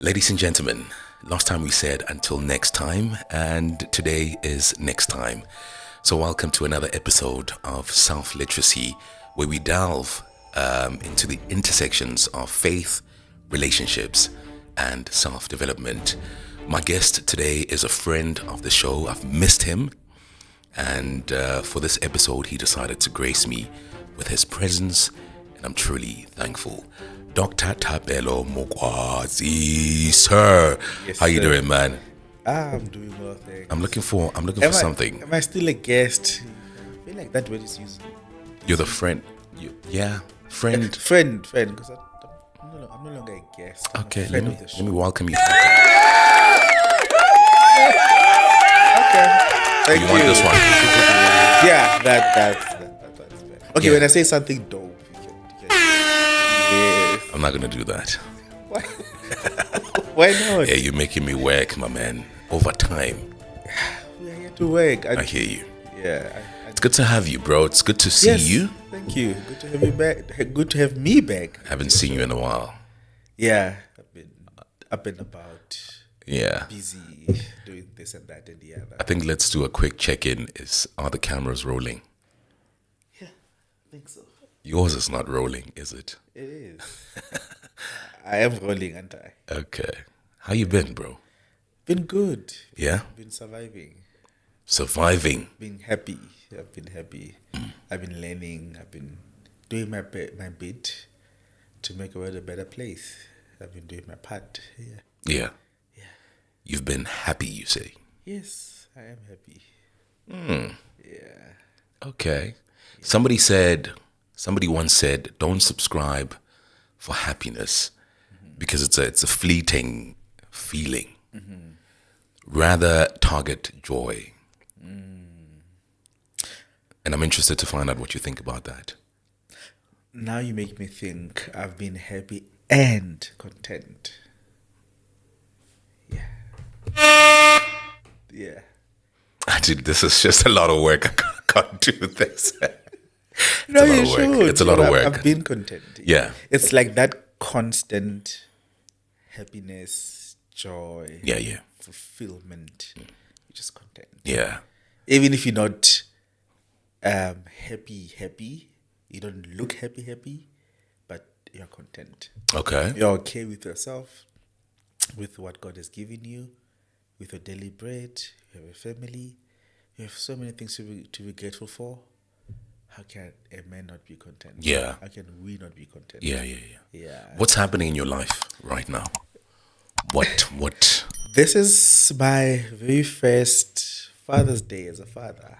Ladies and gentlemen, last time we said until next time, and today is next time. So, welcome to another episode of Self Literacy, where we delve into the intersections of faith, relationships, and self development. My guest today is a friend of the show. I've missed him, and for this episode, he decided to grace me with his presence, and I'm truly thankful. Dr. Tapelo Mokwazi, sir. Yes, How you sir. doing, man? I'm doing well, thanks. I'm looking for something. Am I still a guest? I feel like that word is used. You're the friend. Friend. Friend, because I'm no longer a guest. I'm a Okay, friend let of the me show. welcome you. Okay. Thank You want this one? Yeah, that's fair. Okay, Yeah. when I say something dope, you can yes. I'm not gonna do that. Why? Why not? Yeah, you're making me work, my man. Over time. We are here to work. I hear you. Yeah. It's good to have you, bro. It's good to see Yes, you. Thank you. Good to have you back. Good to have me back. Haven't seen you in a while. Yeah, I've been up and about, Yeah. busy doing this and that and the other. I think let's do a quick check-in. Are the cameras rolling? Yeah, I think so. Yours is not rolling, is it? It is. I am rolling, aren't I? Okay. How you been, bro? Been good. Yeah? Been surviving. Surviving. Been happy. I've been happy. I've been learning. I've been doing my bit to make the world a better place. I've been doing my part. Yeah. Yeah. Yeah. You've been happy, you say? Yes, I am happy. Yeah. Okay. Somebody once said, don't subscribe for happiness because it's a fleeting feeling. Rather target joy. And I'm interested to find out what you think about that. Now you make me think I've been happy and content. Yeah. Yeah. Dude, this is just a lot of work. I can't do this. No, a lot you of work. should. It's a lot of work. I've been content. Yeah. It's like that constant happiness, joy, Yeah. fulfillment. You're just content. Yeah. Even if you're not happy, you don't look happy, but you're content. Okay. You're okay with yourself, with what God has given you, with your daily bread, you have a family, you have so many things to be grateful for. How can a man not be content? Yeah. How can we not be content? Yeah. Yeah. What's happening in your life right now? What? This is my very first Father's Day as a father.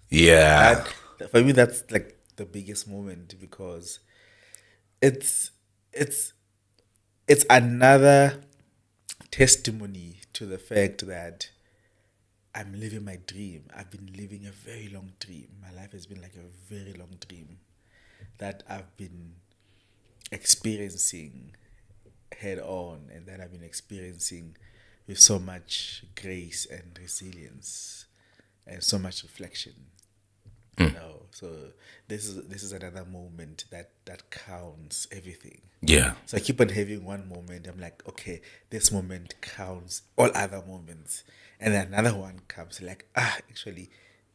Yeah. For me, that's like the biggest moment because it's another testimony to the fact that I'm living my dream. I've been living a very long dream. My life has been like a very long dream that I've been experiencing head on and that I've been experiencing with so much grace and resilience and so much reflection. You know, so this is another moment that counts everything. Yeah. So I keep on having one moment. I'm like, okay, this moment counts all other moments. And then another one comes like, actually,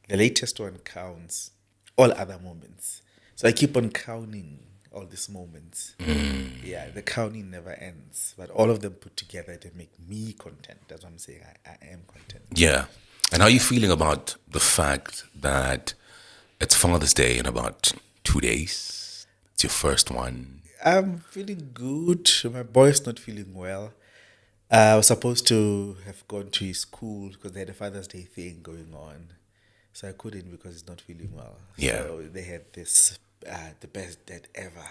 the latest one counts all other moments. So I keep on counting all these moments. Yeah, the counting never ends. But all of them put together, they make me content. That's what I'm saying. I am content. Yeah. And how are you feeling about the fact that it's Father's Day in about 2 days? It's your first one. I'm feeling good. My boy's not feeling well. I was supposed to have gone to his school because they had a Father's Day thing going on. So I couldn't because he's not feeling well. Yeah. So they had this, the best dad ever.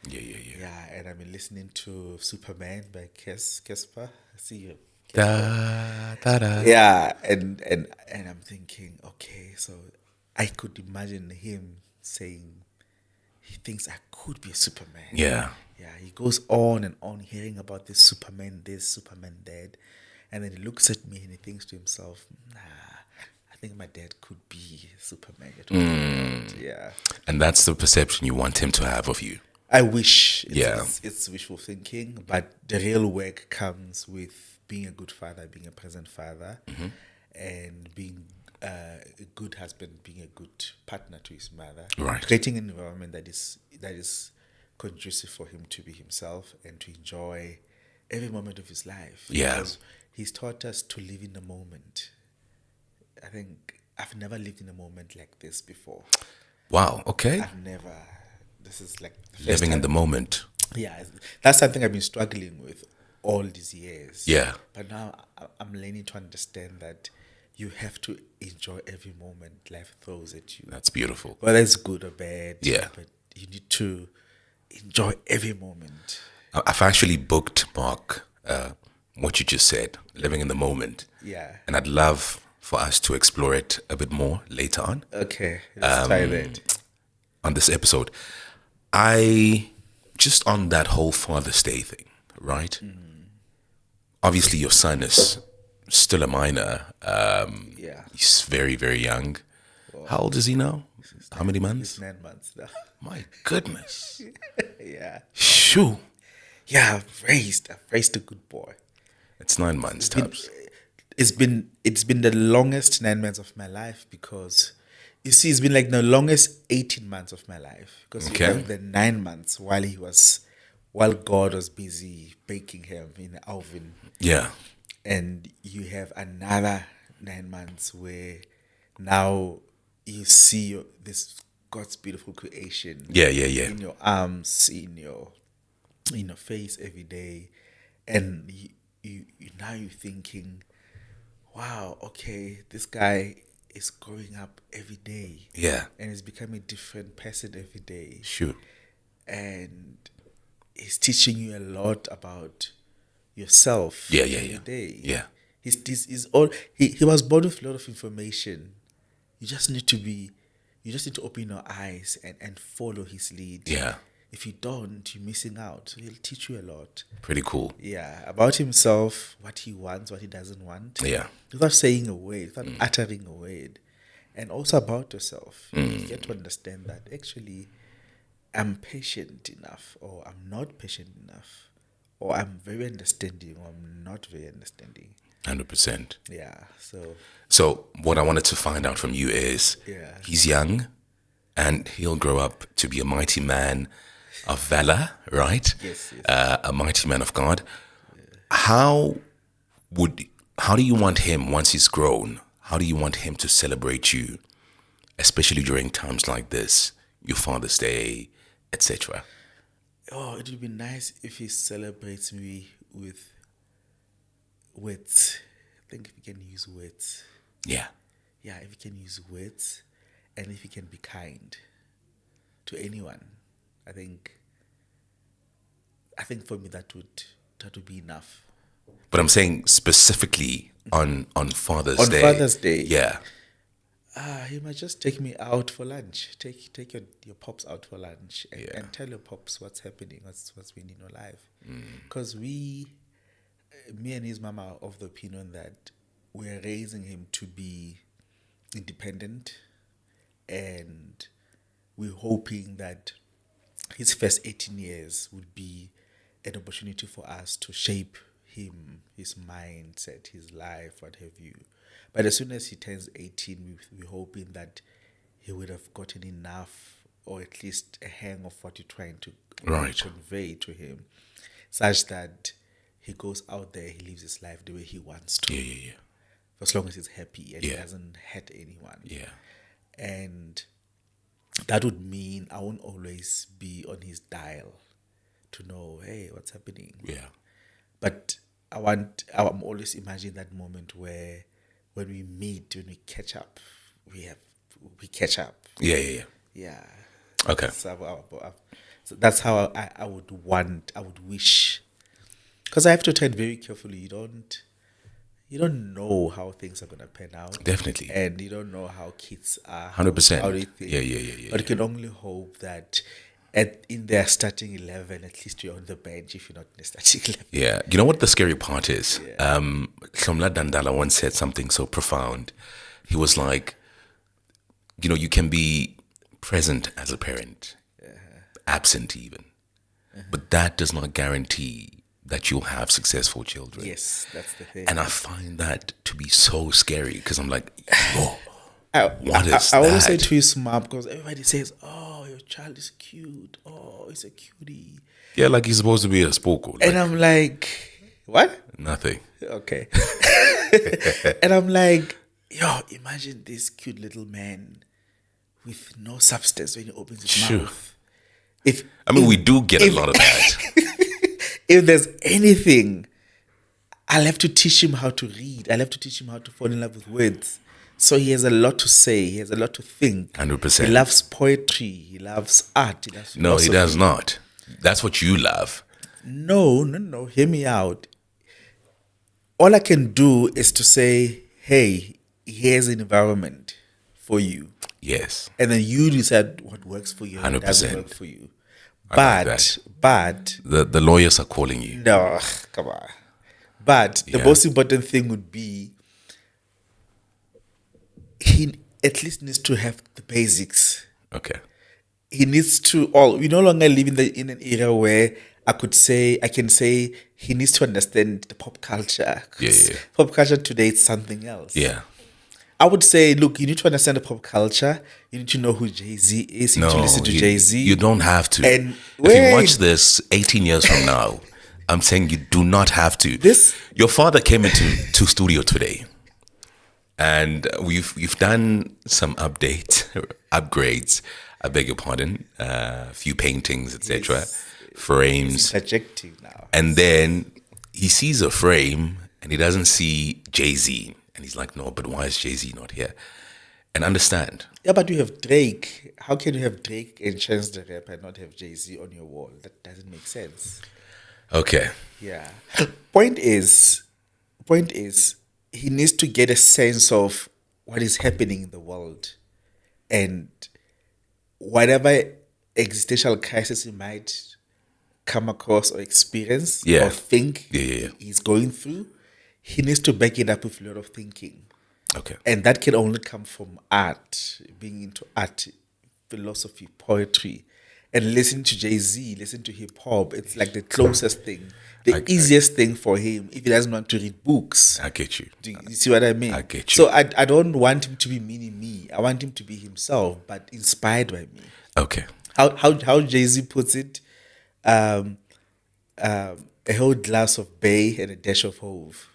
Yeah. Yeah, and I've been listening to Superman by Kesper. I see you. Da, da, da. Yeah, and I'm thinking, okay, so I could imagine him saying he thinks I could be a Superman. Yeah. Yeah, he goes on and on hearing about this, Superman that. And then he looks at me and he thinks to himself, nah, I think my dad could be Superman. Yeah. And that's the perception you want him to have of you. I wish Yeah. it's wishful thinking, but the real work comes with being a good father, being a present father, and being a good husband, being a good partner to his mother, Right. creating an environment that is conducive for him to be himself and to enjoy every moment of his life. Yeah. Because he's taught us to live in the moment. I think I've never lived in a moment like this before. Wow. Okay. I've never. This is like the first Living in time. the moment. Yeah, that's something I've been struggling with all these years. Yeah. But now I'm learning to understand that you have to enjoy every moment life throws at you. That's beautiful. Whether it's good or bad. Yeah. But you need to enjoy every moment. I've actually bookmarked what you just said, living in the moment. Yeah. And I'd love for us to explore it a bit more later Okay. Let's try that. on this episode. I just on that whole Father's Day thing, right? Obviously, your son is still a minor. Yeah. He's very, very young. How old is he now? How many months? It's 9 months now. My goodness. Yeah. Shoo. Yeah, I've raised a good boy. It's 9 months, Tubbs. It's been the longest 9 months of my life because you see it's been like the longest 18 months of my life because Okay. you have the 9 months while God was busy baking him in the oven, Yeah. and you have another 9 months where now you see this God's beautiful creation Yeah, yeah, yeah. in your arms, in your face every day, and now you're thinking, wow, okay, this guy is growing up every day, Yeah. and he's becoming a different person every day, Shoo. and he's teaching you a lot about yourself Yeah, yeah, every yeah. day. Yeah. He's all he was born with a lot of information. You just need to open your eyes and follow his lead. Yeah. If you don't, you're missing out. He'll teach you a lot. Pretty cool. Yeah, about himself, what he wants, what he doesn't want. Yeah. Without saying a word, without uttering a word. And also about yourself. You get to understand that actually I'm patient enough, or I'm not patient enough, or I'm very understanding, or I'm not very understanding. 100%. Yeah, so So, what I wanted to find out from you is Yeah. he's young and he'll grow up to be a mighty man of valor, right? Yes, yes. A mighty man of God. How how do you want him once he's grown? How do you want him to celebrate you, especially during times like this, your Father's Day, etc.? oh, it would be nice if he celebrates me with words. I think if he can use words. Yeah. Yeah, if he can use words, and if he can be kind to anyone, I think for me that would be enough. But I'm saying specifically on Father's On Day. Father's Day. Yeah. He might just take me out for lunch. Take your pops out for lunch and tell your pops what's happening, what's been in your life. Because me and his mama are of the opinion that we're raising him to be independent, and we're hoping that his first 18 years would be an opportunity for us to shape him, his mindset, his life, what have you. But as soon as he turns 18, we're hoping that he would have gotten enough, or at least a hang of what you're trying to Right. convey to him, such that he goes out there, he lives his life the way he wants to, Yeah, yeah, yeah. for as long as he's happy and he Yeah. doesn't hurt anyone. Yeah. And that would mean I won't always be on his dial to know, hey, what's happening. Yeah. But I'm always imagining that moment where when we meet, when we catch up, we catch up. Yeah, yeah, yeah. Yeah. Okay. So that's how I would wish. Because I have to tread very carefully. You don't know how things are gonna pan out. Definitely. And you don't know how kids are. 100%. How they think. Yeah, yeah, yeah, yeah, But you yeah. can only hope that in their starting 11, at least you're on the bench if you're not in the starting 11. Yeah. You know what the scary part is? Shomla Dandala once said something so profound. He was like, you can be present as a parent, absent even. but that does not guarantee that you'll have successful children. Yes, that's the thing. And I find that to be so scary because I'm like, whoa, What is I always that? say to his mom, because everybody says, "Oh, your child is cute. Oh, he's a cutie," Yeah, like he's supposed to be a spoko. and Like, I'm like, "What?" nothing. Okay. And I'm like, "Yo, imagine this cute little man with no substance when he opens his Sure. mouth." If We do get a lot of that. if there's anything, I'll have to teach him how to read. I'll have to teach him how to fall in love with words. So he has a lot to say. He has a lot to think. 100%. He loves poetry. He loves art. He loves No, he philosophy. does not. That's what you love. No. Hear me out. All I can do is to say, hey, here's an environment for you. Yes. And then you decide what works for you and what doesn't 100%. work for you. I like But The lawyers are calling you. no, come on. But the Yeah. most important thing would be he at least needs to have the basics. Okay. He needs to we no longer live in an era where I can say he needs to understand the pop culture. 'Cause Yeah. Pop culture today is something else. Yeah. I would say, look, you need to understand the pop culture. You need to know who Jay-Z is. You need to listen to Jay-Z. You don't have to. And if you wait. watch this 18 years from now, I'm saying you do not have to. This- Your father came into studio today, and we've done some upgrades. I beg your pardon. A few paintings, etc. Frames, Interjecting now. and then he sees a frame and he doesn't see Jay-Z, and he's like, "No, but why is Jay-Z not here?" And understand. Yeah, but you have Drake. How can you have Drake and Chance the Rapper and not have Jay-Z on your wall? That doesn't make sense. Okay. Yeah. Point is, he needs to get a sense of what is happening in the world, and whatever existential crisis he might come across or experience Yeah. or think Yeah. he's going through, he needs to back it up with a lot of thinking. Okay. And that can only come from art, being into art, philosophy, poetry, and listen to Jay-Z, listen to hip hop. It's like the closest thing, the easiest thing for him if he doesn't want to read books. I get you. Do you see what I mean? I get you. So I don't want him to be me. I want him to be himself, but inspired by me. Okay. How Jay-Z puts it, a whole glass of Bay and a dash of Hove.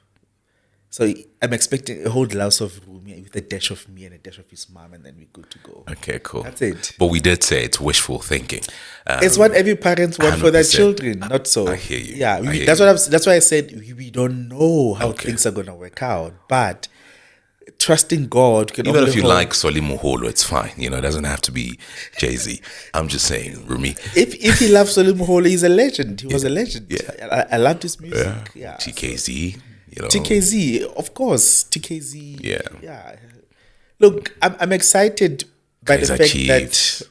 So I'm expecting a whole glass of Rumi with a dash of me and a dash of his mom, and then we're good to go. Okay, cool. That's it. But we did say it's wishful thinking. It's what every parent want for their 100%. children, not so. I hear you. Yeah, I hear that's why I said we don't know how things are gonna work out, but trusting God can Even only if you hold- like Soli Moholo, it's fine. You know, it doesn't have to be Jay-Z. I'm just saying, Rumi. If he loves Salim Hole, he's a legend. He was a legend. Yeah. I loved his music. Yeah. TKZ, you know. TKZ, of course. TKZ. Yeah. Yeah. Look, I'm excited by the Kaizer fact Chiefs. that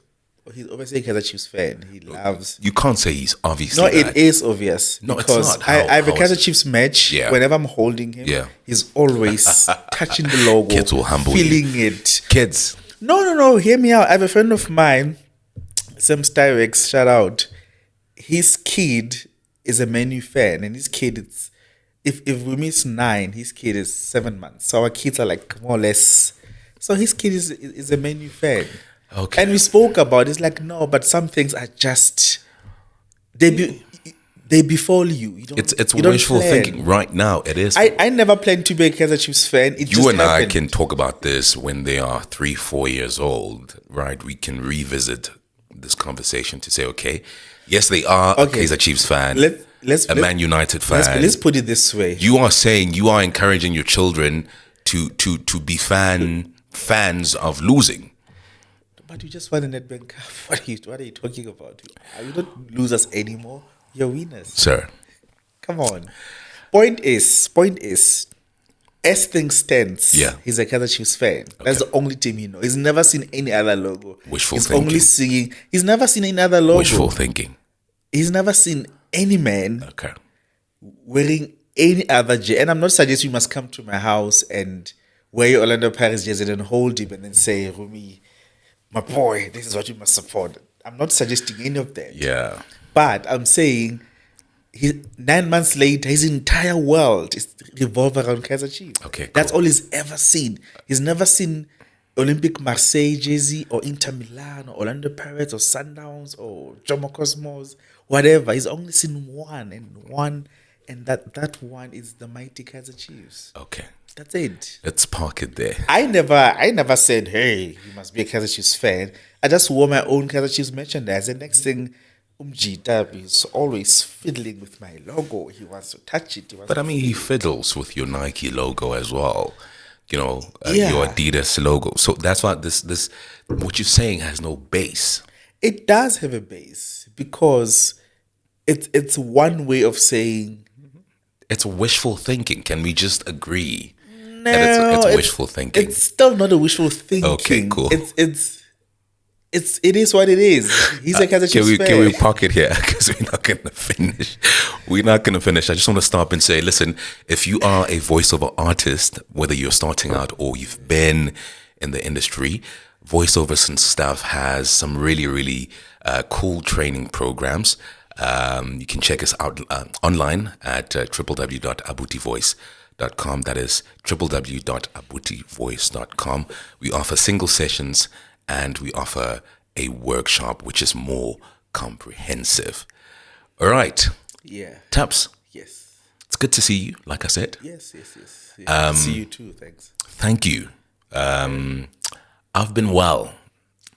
he's obviously a Kaizer Chiefs fan. He loves. You can't say he's obviously No, that. it is obvious. No, it's because not. I have a How is Kaizer it? Chiefs match. Yeah. Whenever I'm holding him, Yeah. he's always touching the logo, Kids will humble you. feeling it. Kids. No. Hear me out. I have a friend of mine, Sam Styrex, shout out. His kid is a Man U fan, and his kid is, if we miss 9, his kid is 7 months. So our kids are like more or less. So his kid is a Man U fan. Okay. And we spoke about it. It's like, no, but some things are just they befall you. You don't, It's you don't wishful plan. thinking right now. It is. I never planned to be a Kaizer Chiefs fan. It You just and I happened. can talk about this when they are 3-4 years old, right? We can revisit this conversation to say, okay, yes, they are Okay. a Kaizer Chiefs fan, Let's a Man United fan. let's put it this way. You are saying you are encouraging your children to be fans of losing. But you just won a Nedbank Cup. What are you talking about? You don't losers anymore. You're winners. Sir. Come on. Point is, as things stands, Yeah. he's a Kaizer Chiefs fan. That's the only team he knows. He's never seen any other logo. Wishful he's thinking. only singing. He's never seen any other logo. Wishful thinking. He's never seen any man Okay. wearing any other jersey. And I'm not suggesting you must come to my house and wear your Orlando Pirates jersey and hold him and then say, Rumi, my boy, this is what you must support. I'm not suggesting any of that. Yeah. But I'm saying 9 months later, his entire world is revolved around Kaizer Chiefs. Okay, That's cool. all he's ever seen. He's never seen Olympic Marseille jersey or Inter Milan or Orlando Pirates or Sundowns or Jomo Cosmos, whatever. He's only seen one, and that one is the mighty Kaizer Chiefs. Okay. That's it. Let's park it there. I never said, hey, you must be a Kaizer Chiefs fan. I just wore my own Kaizer Chiefs merchandise. The next thing, Umjita is always fiddling with my logo. He wants to touch it. But I mean, he fiddles with your Nike logo as well. Yeah. Your Adidas logo. So that's why this what you're saying has no base. It does have a base because it's one way of saying It's wishful thinking. Can we just agree no. that it's wishful thinking? It's still not a wishful thinking. Okay, cool. It is what it is. He's a Kaizer Chiefs fan. Can we park it here? Because we're not going to finish. We're not going to finish. I just want to stop and say, listen, if you are a voiceover artist, whether you're starting out or you've been in the industry, Voiceovers and stuff has some really, really cool training programs. You can check us out online at www.abutivoice.com. That is www.abutivoice.com. We offer single sessions and we offer a workshop which is more comprehensive. All right. Yeah. Taps, Yes. it's good to see you, like I said. Yes. Yeah. See you too. Thanks. Thank you. I've been well.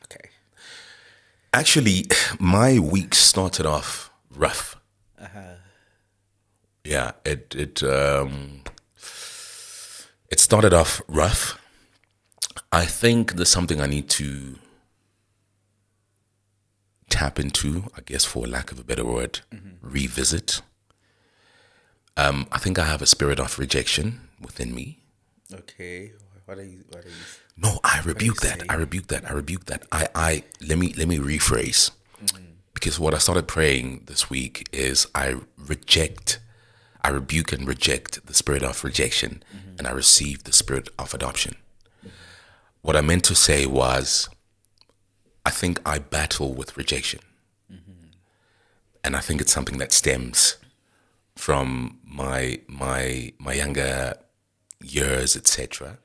Okay. Actually, my week started off rough. Yeah, it started off rough. I think there's something I need to tap into, I guess, for lack of a better word, revisit. I think I have a spirit of rejection within me. Okay. What are you? No, I rebuke that. saying? I rebuke that. I let me rephrase. Because what I started praying this week is I rebuke and reject the spirit of rejection, and I receive the spirit of adoption. What I meant to say was, I think I battle with rejection. And I think it's something that stems from my younger years, etc.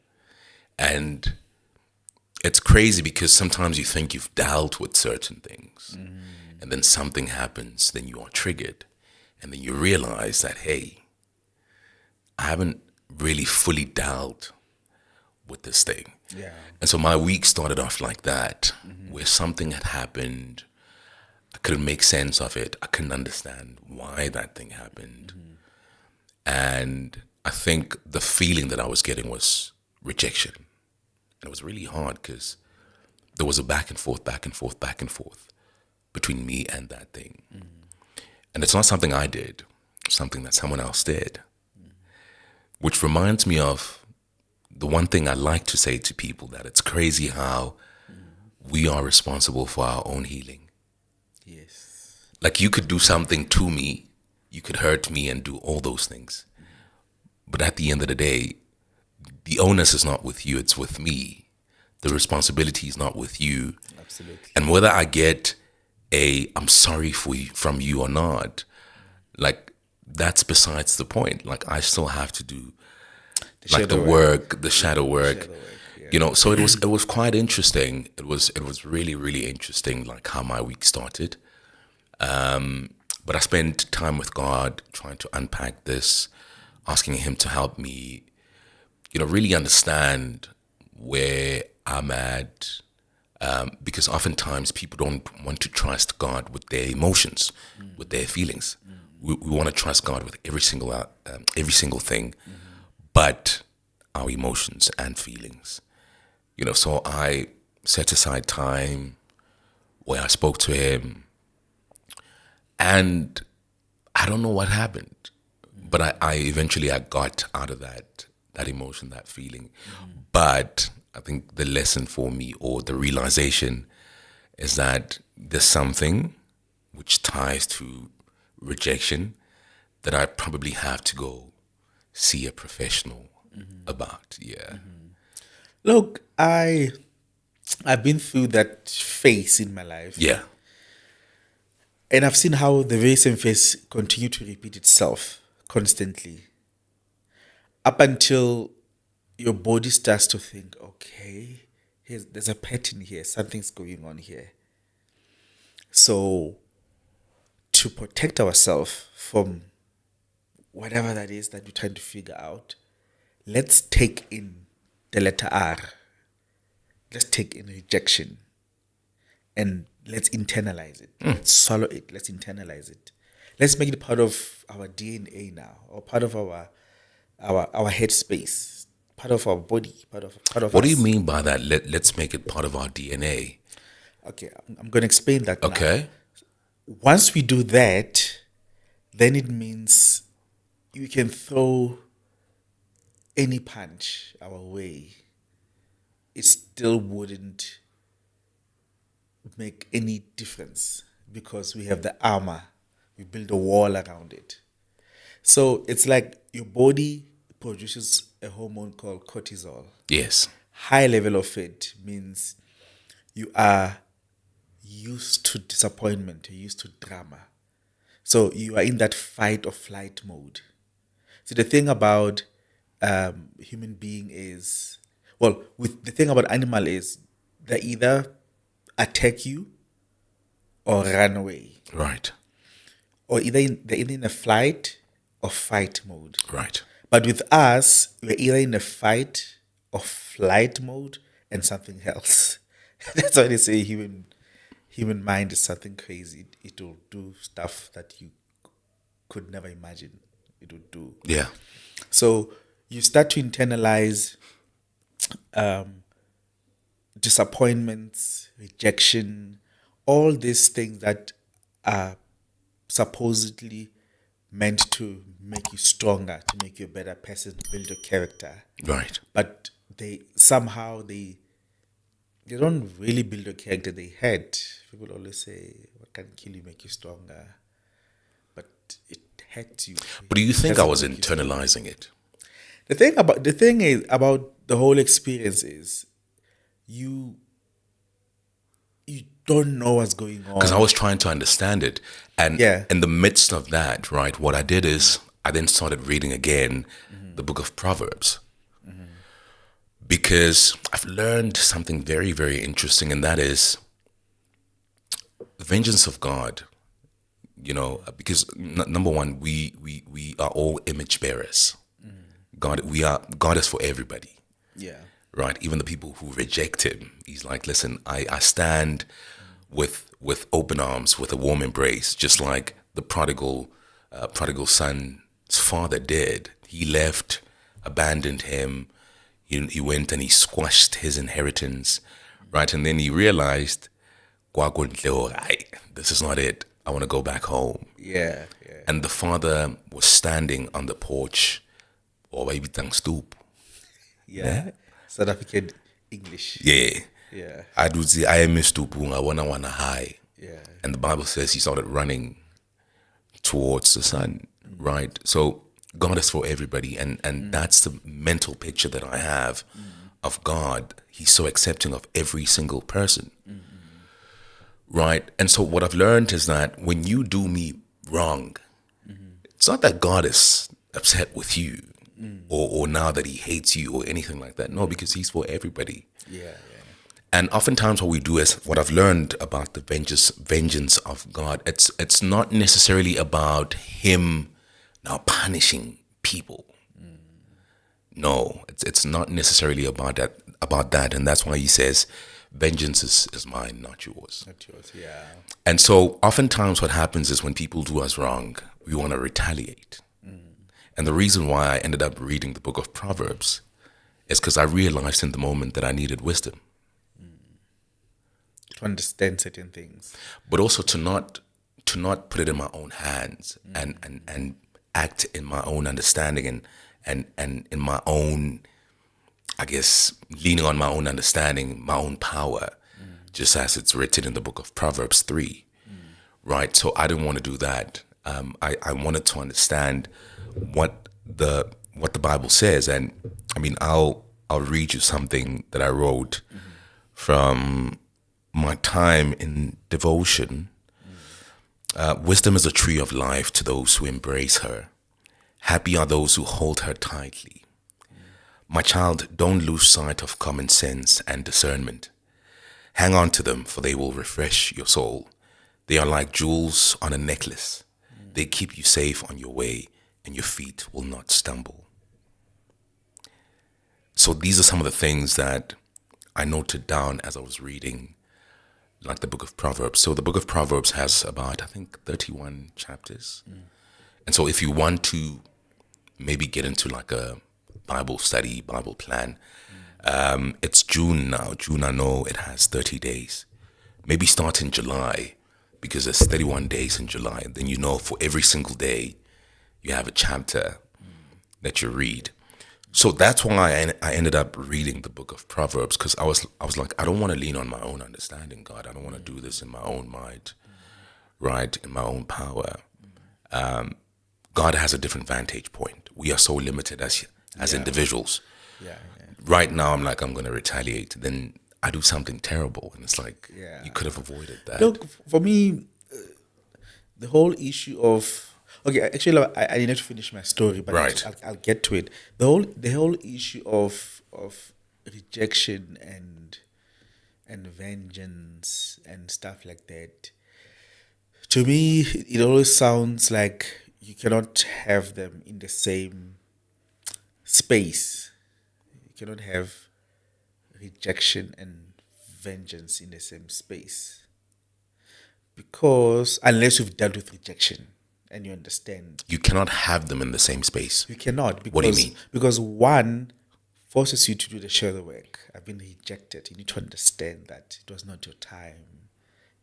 And it's crazy because sometimes you think you've dealt with certain things, and then something happens, then you are triggered, and then you realize that, hey, I haven't really fully dealt with this thing. Yeah. And so my week started off like that, where something had happened. I couldn't make sense of it. I couldn't understand why that thing happened. And I think the feeling that I was getting was rejection. And it was really hard because there was a back and forth between me and that thing. And it's not something I did, it's something that someone else did. Which reminds me of the one thing I like to say to people, that it's crazy how we are responsible for our own healing. Yes. Like, you could do something to me, you could hurt me and do all those things. But at the end of the day, the onus is not with you, it's with me. The responsibility is not with you. Absolutely. And whether I get a I'm sorry from you or not, like, that's besides the point. Like, I still have to do the shadow work. Yeah. So it was quite interesting. It was really, really interesting, like how my week started. But I spent time with God trying to unpack this, asking him to help me, really understand where I'm at. Because oftentimes people don't want to trust God with their emotions, with their feelings. We want to trust God with every single thing, but our emotions and feelings. So I set aside time where I spoke to him, and I don't know what happened, but I eventually got out of that emotion, that feeling. But I think the lesson for me, or the realization, is that there's something which ties to rejection that I probably have to go see a professional about. Yeah. Look, I've been through that phase in my life. Yeah. And I've seen how the very same face continue to repeat itself constantly up until your body starts to think, okay, there's a pattern here, something's going on here. So to protect ourselves from whatever that is that we're trying to figure out, let's take in the letter R. Let's take in rejection and let's internalize it. Let's swallow it. Let's internalize it. Let's make it part of our DNA now, or part of our headspace, part of our body, part of What do us. you mean by that? Let's make it part of our DNA. Okay, I'm going to explain that now. Okay. Once we do that, then it means you can throw any punch our way. It still wouldn't make any difference because we have the armor. We build a wall around it. So it's like your body produces a hormone called cortisol. Yes. High level of it means you are used to disappointment, you're used to drama. So you are in that fight or flight mode. So the thing about human being is, well, with the thing about animal is they either attack you or run away, Right. or they're either in a flight or fight mode. Right. But with us, we're either in a fight or flight mode and something else. That's why they say human mind is something crazy. It will do stuff that you could never imagine it would do. Yeah. So you start to internalize disappointments, rejection, all these things that are supposedly meant to make you stronger, to make you a better person, build your character. Right. But they somehow they don't really build your character. They hurt. People always say, "What can kill you make you stronger?" But it hurts you. But do you think It I was doesn't make you stronger. internalizing it? The thing is about the whole experience is you don't know what's going on. Because I was trying to understand it. And Yeah. in the midst of that, right, what I did is I then started reading again the book of Proverbs. Because I've learned something very, very interesting, and that is the vengeance of God. You know, because number one, we are all image bearers. God is for everybody. Yeah. Right? Even the people who reject him, he's like, listen, I stand with open arms, with a warm embrace, just like the prodigal son's father did. He left, abandoned him. He went and he squashed his inheritance, right? And then he realized, this is not it. I want to go back home. Yeah. And the father was standing on the porch, or maybe stoop. Yeah. South African English. Yeah. Yeah. I do say I am Mr. I wanna high. Yeah. And the Bible says he started running towards the sun, right? So God is for everybody, and that's the mental picture that I have of God. He's so accepting of every single person, right? And so what I've learned is that when you do me wrong, it's not that God is upset with you or now that he hates you or anything like that. No, because he's for everybody. Yeah. And oftentimes what we do is, what I've learned about the vengeance of God, it's not necessarily about him now punishing people. No, it's not necessarily about that. And that's why he says, vengeance is mine, not yours. Not yours. Yeah. And so oftentimes what happens is when people do us wrong, we want to retaliate. And the reason why I ended up reading the book of Proverbs is because I realized in the moment that I needed wisdom. To understand certain things. But also to not put it in my own hands and act in my own understanding and in my own, I guess, leaning on my own understanding, my own power, just as it's written in the book of Proverbs 3, right? So I didn't want to do that. I wanted to understand what the Bible says, and I mean, I'll read you something that I wrote from my time in devotion. Wisdom is a tree of life to those who embrace her. Happy are those who hold her tightly. My child, don't lose sight of common sense and discernment. Hang on to them, for they will refresh your soul. They are like jewels on a necklace. They keep you safe on your way, and your feet will not stumble. So these are some of the things that I noted down as I was reading, like the book of Proverbs. So the book of Proverbs has about, I think, 31 chapters. And so if you want to maybe get into like a Bible study, Bible plan, it's June now. June, I know it has 30 days. Maybe start in July, because there's 31 days in July. Then you know for every single day you have a chapter that you read. So that's why I ended up reading the book of Proverbs, because I was like, I don't want to lean on my own understanding, God. I don't want to do this in my own might, right? In my own power. God has a different vantage point. We are so limited as individuals. Yeah. Right now, I'm like, I'm going to retaliate. Then I do something terrible, and it's like, you could have avoided that. Look, for me, the whole issue of actually, I need to finish my story, but Right. I'll get to it. The whole issue of rejection and vengeance and stuff like that. To me, it always sounds like you cannot have them in the same space. You cannot have rejection and vengeance in the same space. Because unless you've dealt with rejection and you understand, You cannot have them in the same space. you cannot. Because, What do you mean? Because one forces you to do the shadow work. I've been rejected. You need to understand that it was not your time.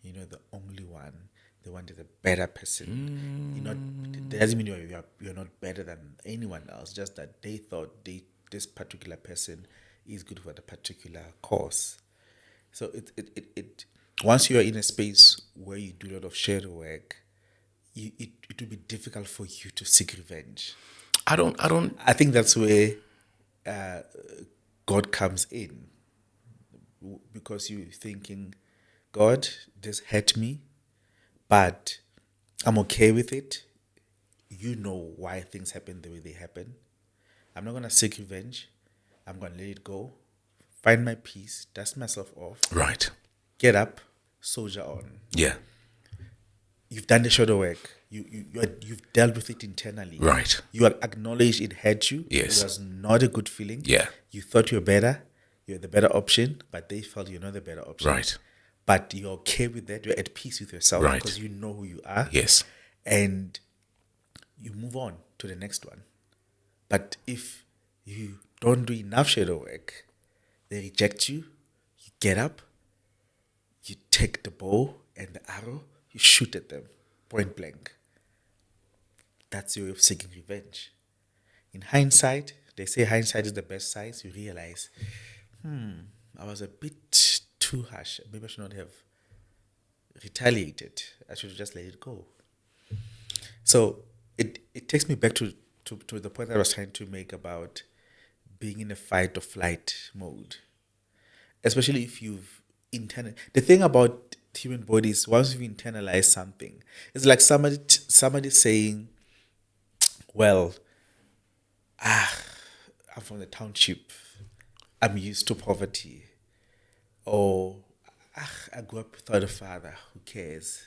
You're not the only one. They wanted a better person. That doesn't mean you're not better than anyone else. Just that they thought this particular person is good for the particular cause. So it once you are in a space where you do a lot of shadow work, it will be difficult for you to seek revenge. I think that's where God comes in, because you're thinking, God, this hurt me, but I'm okay with it. You know why things happen the way they happen. I'm not going to seek revenge. I'm going to let it go, find my peace, dust myself off, Right. get up, soldier on. Yeah. You've done the shadow work. You've dealt with it internally. Right. You have acknowledged it hurt you. Yes. It was not a good feeling. Yeah. You thought you were better. You're the better option, but they felt you're not the better option. Right. But you're okay with that. You're at peace with yourself, Right. because you know who you are. Yes. And you move on to the next one. But if you don't do enough shadow work, they reject you. You get up, you take the bow and the arrow, you shoot at them point blank. That's your way of seeking revenge. In hindsight, they say hindsight is the best science. You realize, I was a bit too harsh. Maybe I should not have retaliated. I should have just let it go. So it takes me back to the point that I was trying to make about being in a fight or flight mode. Especially if you've the thing about human bodies, once you've internalized something, it's like somebody saying, well, I'm from the township. I'm used to poverty. Or I grew up without a father. Who cares?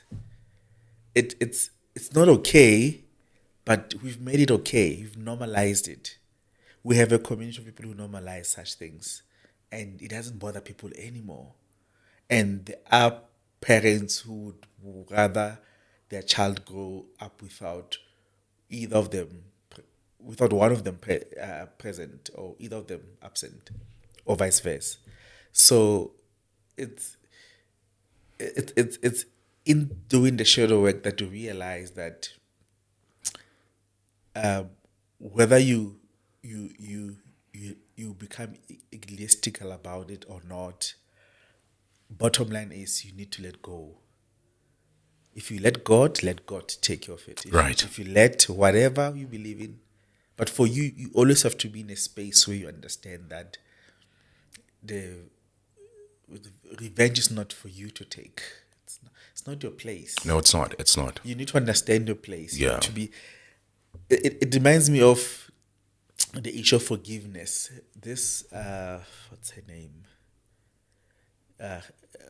It's not okay, but we've made it okay. We've normalized it. We have a community of people who normalize such things, and it doesn't bother people anymore. And there are parents who would rather their child grow up without either of them, without one of them present, or either of them absent, or vice versa. So it's in doing the shadow work that you realize that whether you become egotistical about it or not, bottom line is you need to let go. If you let God take care of it. Right. If you let whatever you believe in, but for you, you always have to be in a space where you understand that the revenge is not for you to take. it's not your place. No, it's not. It's not. You need to understand your place. You Yeah. need to be. It reminds me of the issue of forgiveness. This what's her name?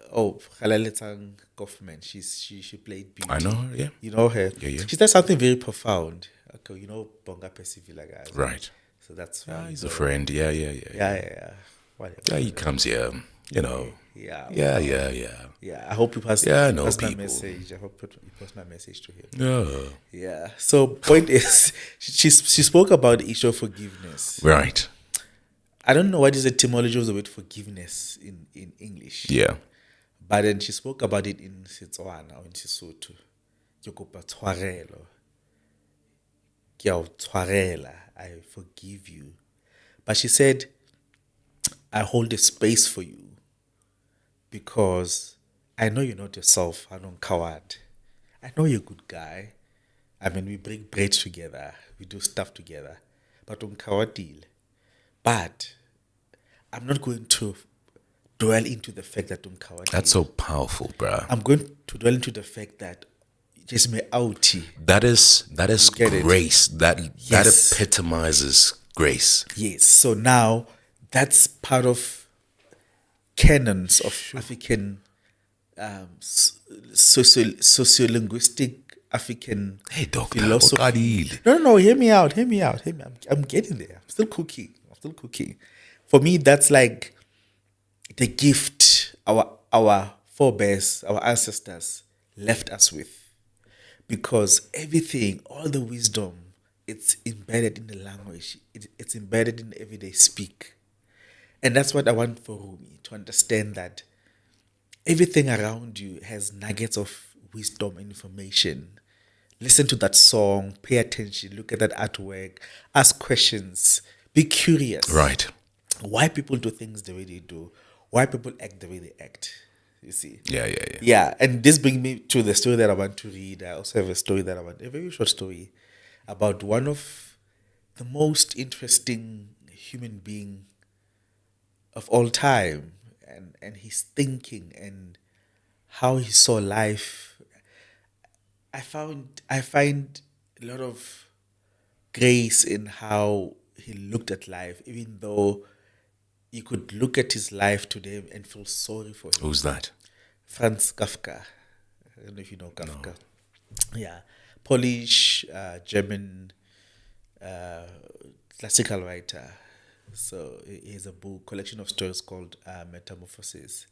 Khalaletang Kaufman. She played Beauty. I know her, yeah. You know her. Yeah, yeah. She said something very profound. Okay, you know Bonga Pesivila guys. Right. So that's Yeah, why he's a friend. Yeah. Yeah. Whatever. Yeah, he comes here, you know. Yeah. Yeah. I hope you pass. Yeah, I you know pass my people. message. I hope you pass my message to him. Yeah. Yeah. So point is, she spoke about the issue of forgiveness. Right. I don't know what is the etymology of the word forgiveness in English. Yeah. But then she spoke about it in Setswana or in Sesotho. Ke kopa tshwarelo. Ke a o tshwarela. I forgive you. But she said, I hold a space for you because I know you're not yourself. I don't coward. I know you're a good guy. I mean, we break bread together. We do stuff together. But on kawadil. But I'm not going to dwell into the fact that on kawadil. That's so powerful, bruh. I'm going to dwell into the fact that just me outie. That is get it? grace. That Yes. epitomizes grace. Yes. So now that's part of canons of African sociolinguistic African Hey, doctor. philosophy. Okadile. No, hear me out. I'm getting there. I'm still cooking. For me, that's like the gift our forebears, our ancestors left us with. Because everything, all the wisdom, it's embedded in the language. It's embedded in the everyday speak. And that's what I want for Rumi, to understand that everything around you has nuggets of wisdom and information. Listen to that song, pay attention, look at that artwork, ask questions, be curious. Right. Why people do things the way they do, why people act the way they act. You see? Yeah. Yeah, and this brings me to the story that I want to read. I also have a very short story about one of the most interesting human being of all time, and his thinking and how he saw life. I find a lot of grace in how he looked at life, even though you could look at his life today and feel sorry for him. Who's that? Franz Kafka. I don't know if you know Kafka. No. Yeah. Polish, German, classical writer. So he has a book, collection of stories called Metamorphosis.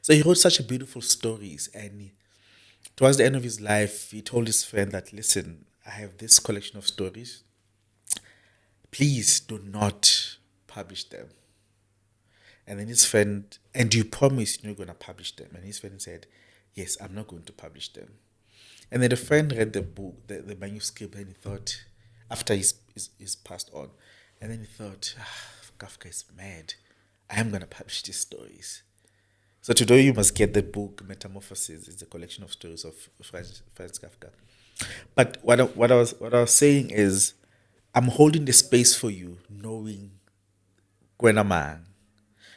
So he wrote such a beautiful stories, and towards the end of his life, he told his friend that, listen, I have this collection of stories. Please do not publish them. And then his friend, and you promise you're going to publish them? And his friend said, yes, I'm not going to publish them. And then the friend read the book, the manuscript, and he thought, after he's passed on, and then he thought, Kafka is mad. I am going to publish these stories. So today you must get the book Metamorphosis. It's a collection of stories of Franz Kafka. But what I was saying is, I'm holding the space for you, knowing Gwenamang.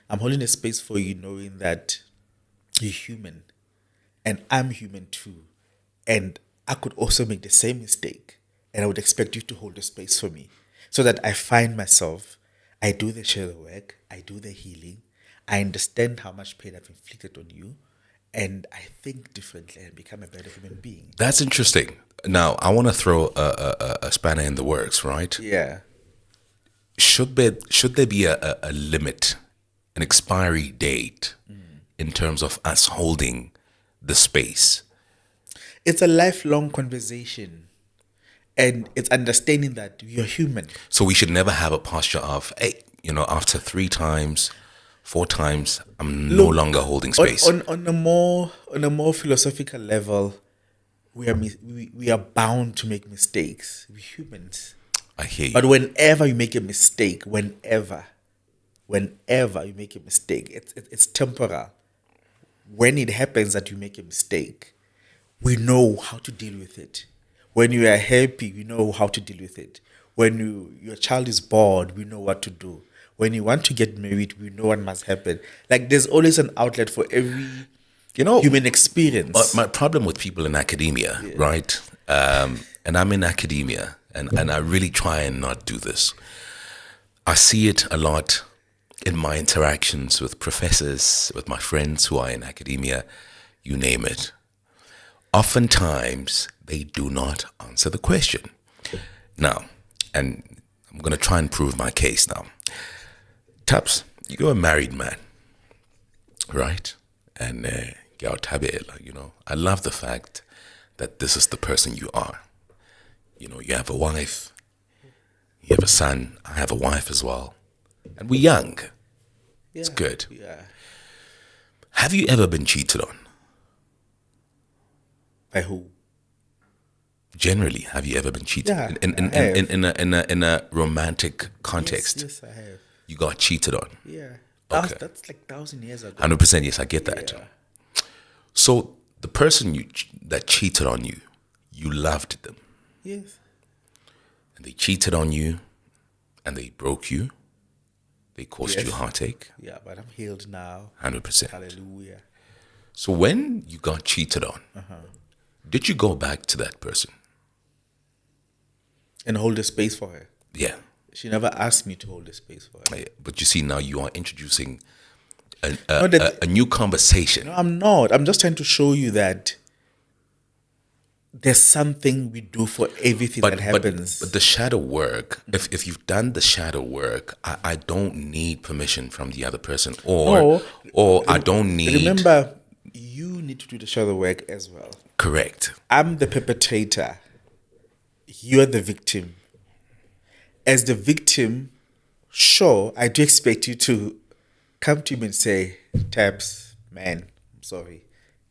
I'm holding a space for you, knowing that you're human, and I'm human too, and I could also make the same mistake, and I would expect you to hold the space for me, so that I find myself. I do the shadow work, I do the healing, I understand how much pain I've inflicted on you, and I think differently and become a better human being. That's interesting. Now, I want to throw a spanner in the works, right? Yeah. Should there be a limit, an expiry date in terms of us holding the space? It's a lifelong conversation, and it's understanding that you're human. So we should never have a posture of, hey, after 3 times, 4 times, I'm no longer holding space. On a more philosophical level, we are bound to make mistakes. We're humans. I hear you. But whenever you make a mistake, whenever you make a mistake, it's temporal. When it happens that you make a mistake, we know how to deal with it. When you are happy, we know how to deal with it. When your child is bored, we know what to do. When you want to get married, we know what must happen. Like, there's always an outlet for every You know, human experience. my problem with people in academia, right? And I'm in academia, and I really try and not do this. I see it a lot in my interactions with professors, with my friends who are in academia, you name it. Oftentimes, they do not answer the question. Now, and I'm going to try and prove my case now. Taps, you're a married man, right? And I love the fact that this is the person you are. You know, you have a wife, you have a son, I have a wife as well. And we're young. It's good. Yeah. Have you ever been cheated on? By who? Generally, have you ever been cheated Yeah, in a romantic context? Yes, I have. You got cheated on. Yeah. Okay. That's like 1,000 years ago. 100%, yes, I get that. Yeah. So the person that cheated on you, you loved them. Yes. And they cheated on you and they broke you. They caused you Yes. heartache. Yeah, but I'm healed now. 100%. Hallelujah. So when you got cheated on, did you go back to that person? And hold a space for her. Yeah. She never asked me to hold a space for her. But you see, now you are introducing No, a new conversation. No, I'm not. I'm just trying to show you that there's something we do for everything that happens. But the shadow work, if you've done the shadow work, I don't need permission from the other person, or I don't need. Remember, you need to do the shadow work as well. Correct. I'm the perpetrator. You're the victim. As the victim, sure, I do expect you to come to him and say, Tabs, man, I'm sorry,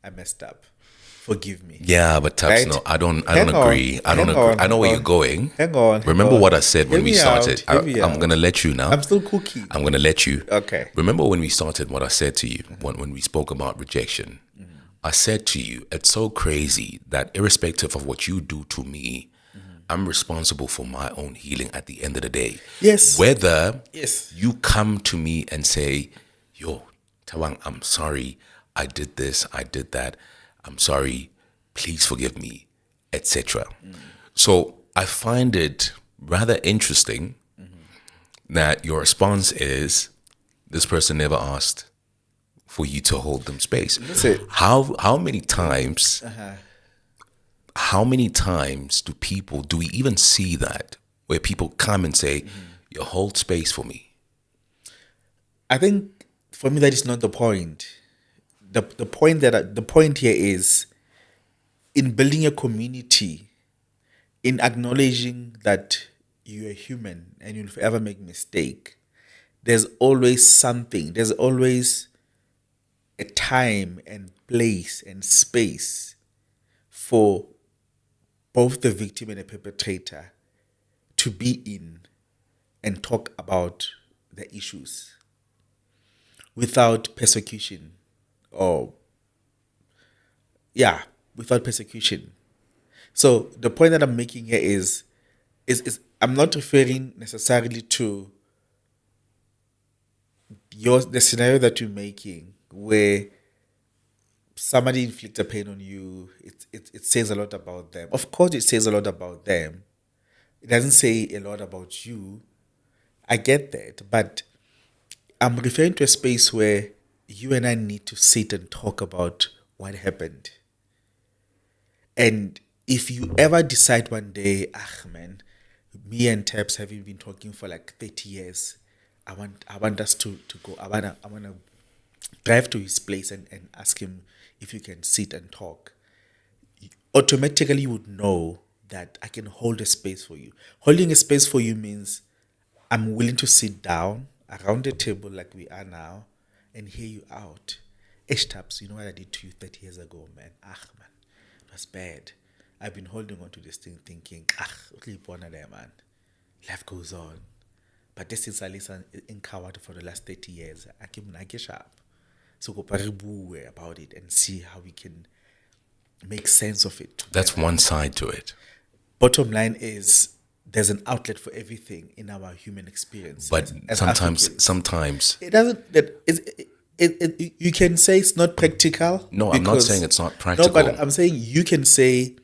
I messed up. Forgive me. Yeah, but Tabs, Right? no, I don't Hang agree. on, I don't hang agree. on, I know hang where on. you're going. Hang on. Remember what I said when Hear we me started. out, hear me I'm out. gonna let you now. I'm still cookie. I'm gonna let you. Okay. Remember when we started what I said to you when we spoke about rejection? I said to you, it's so crazy that irrespective of what you do to me, I'm responsible for my own healing at the end of the day. Yes. Whether Yes. you come to me and say, yo, Tawang, I'm sorry, I did this, I did that, I'm sorry, please forgive me, etc. So I find it rather interesting that your response is, this person never asked for you to hold them space. Listen. How many times do we even see that where people come and say, you hold space for me? I think for me that is not the point. The point here is in building a community, in acknowledging that you're a human and you'll forever make mistake. There's always something. There's always a time and place and space for both the victim and the perpetrator to be in and talk about the issues without persecution without persecution. So the point that I'm making here is I'm not referring necessarily to the scenario that you're making where somebody inflicts a pain on you. It says a lot about them. Of course, it says a lot about them. It doesn't say a lot about you. I get that, but I'm referring to a space where you and I need to sit and talk about what happened. And if you ever decide one day, man, me and Tabs having been talking for like 30 years, I want us to go. I wanna drive to his place and ask him if you can sit and talk. Automatically you would know that I can hold a space for you. Holding a space for you means I'm willing to sit down around the table like we are now and hear you out. Tabs, you know what I did to you 30 years ago, man? Man, it was bad. I've been holding on to this thing thinking, man. Life goes on. But this is at least in Kawata for the last 30 years. I keep sharp. So go about it and see how we can make sense of it. That's one side to it. Bottom line is there's an outlet for everything in our human experience. But as sometimes Africans. sometimes It doesn't. You can say it's not practical. No, I'm not saying it's not No, practical. but I'm saying you can say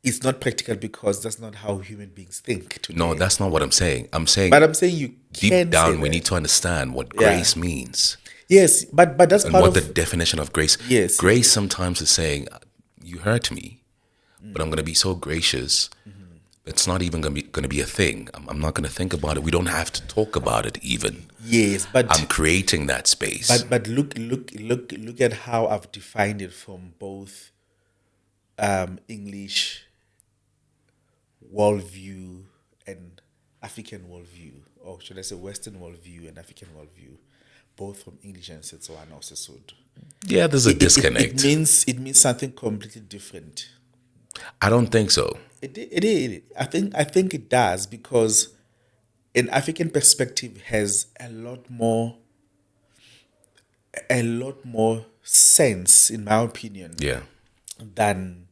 it's not practical because that's not how human beings think today. No, that's not what I'm saying. I'm saying But I'm saying you deep can down say we that. need to understand what Yeah. grace means Yes, but that's and part what of the definition of grace. Yes, Grace sometimes is saying, "You hurt me, but I'm going to be so gracious. It's not even going to be a thing. I'm not going to think about it. We don't have to talk about it even. yes, but I'm creating that space." but look at how I've defined it from both English worldview and African worldview, or should I say Western worldview and African worldview, both from English and Setswana or Sesotho. Yeah, there's a disconnect. It means something completely different. I don't think so. It I think it does, because an African perspective has a lot more sense, in my opinion, Yeah. than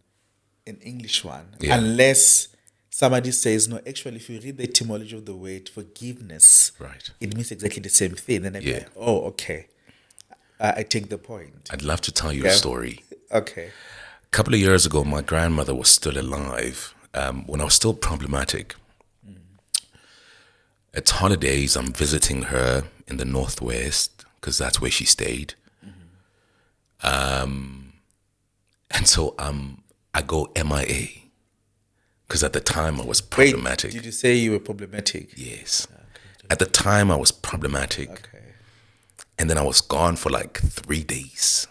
an English one. Yeah. Unless somebody says, no, actually, if you read the etymology of the word forgiveness, Right. it means exactly the same thing. Then I'm Yeah. like, oh, okay. I take the point. I'd love to tell you a Yeah. story. Okay. A couple of years ago, my grandmother was still alive when I was still problematic. It's holidays. I'm visiting her in the Northwest because that's where she stayed. And so I go MIA because at the time I was problematic. Wait, did you say you were problematic? Yes. At the time I was problematic. Okay. And then I was gone for like 3 days.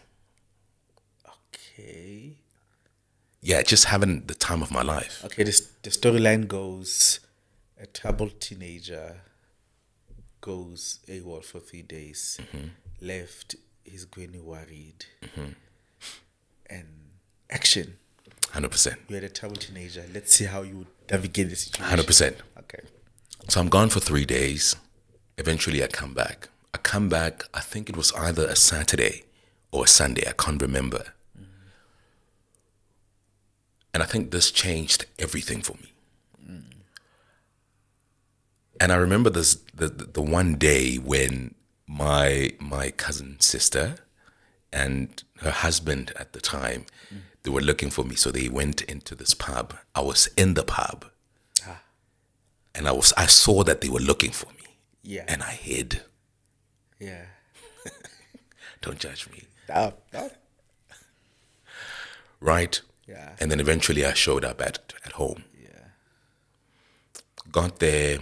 Okay. Yeah, just having the time of my life. Okay, the storyline goes, a troubled teenager goes AWOL for 3 days, left his granny worried, and action. 100%. You had a troubled teenager. Let's see how you would navigate the situation. 100%. Okay. So I'm gone for 3 days. Eventually I come back. I think it was either a Saturday or a Sunday. I can't remember. And I think this changed everything for me. And I remember the one day when my cousin sister and her husband at the time, they were looking for me. So they went into this pub. I was in the pub. And I saw that they were looking for me. Yeah. And I hid. Yeah. Don't judge me. No. Right? Yeah. And then eventually I showed up at home. Yeah. Got there,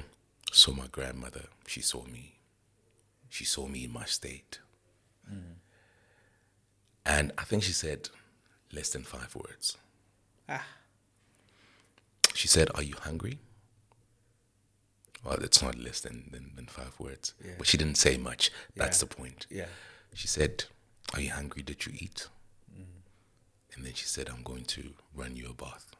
saw my grandmother. She saw me. She saw me in my state. And I think she said less than 5 words. She said, "Are you hungry?" Well, it's not less than 5 words. Yeah. But she didn't say much. That's Yeah. the point. Yeah. She said, "Are you hungry? Did you eat?" And then she said, "I'm going to run you a bath."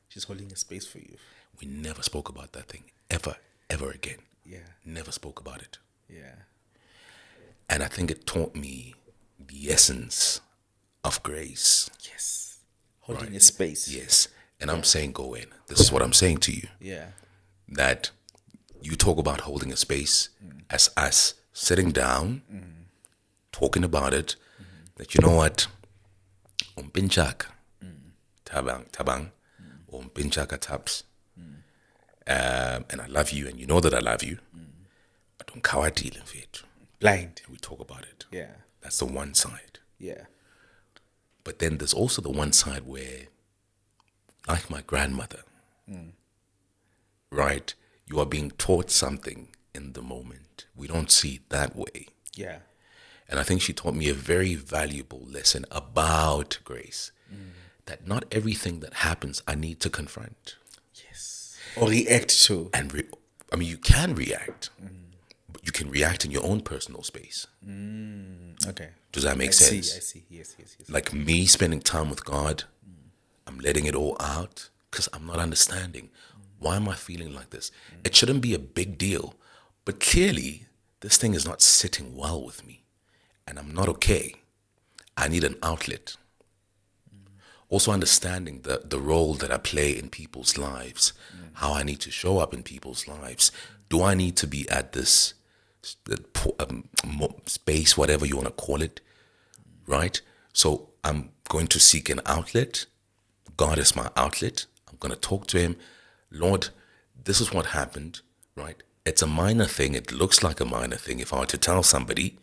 She's holding a space for you. We never spoke about that thing ever again. Yeah. Never spoke about it. Yeah. And I think it taught me the essence of grace. Yes. Holding Right. a space. Yes. And I'm saying go in. This is what I'm saying to you. Yeah. That you talk about holding a space as us sitting down, talking about it, that you know what? Umpinchak, tabang, umpinchaka taps. And I love you, and you know that I love you. But don't kawatile mfethu. Blind. We talk about it. Yeah. That's the one side. Yeah. But then there's also the one side where, like my grandmother, right? You are being taught something in the moment. We don't see it that way. Yeah. And I think she taught me a very valuable lesson about grace. That not everything that happens I need to confront. Yes. Or react to. And you can react, but you can react in your own personal space. Okay. Does that make sense? I see. Yes. Like me spending time with God, I'm letting it all out because I'm not understanding. Why am I feeling like this? It shouldn't be a big deal, but clearly this thing is not sitting well with me and I'm not okay. I need an outlet. Also understanding the role that I play in people's lives, how I need to show up in people's lives. Do I need to be at this space, whatever you want to call it, right? So I'm going to seek an outlet. God is my outlet. I'm going to talk to him. Lord, this is what happened, right? It's a minor thing. It looks like a minor thing. If I were to tell somebody,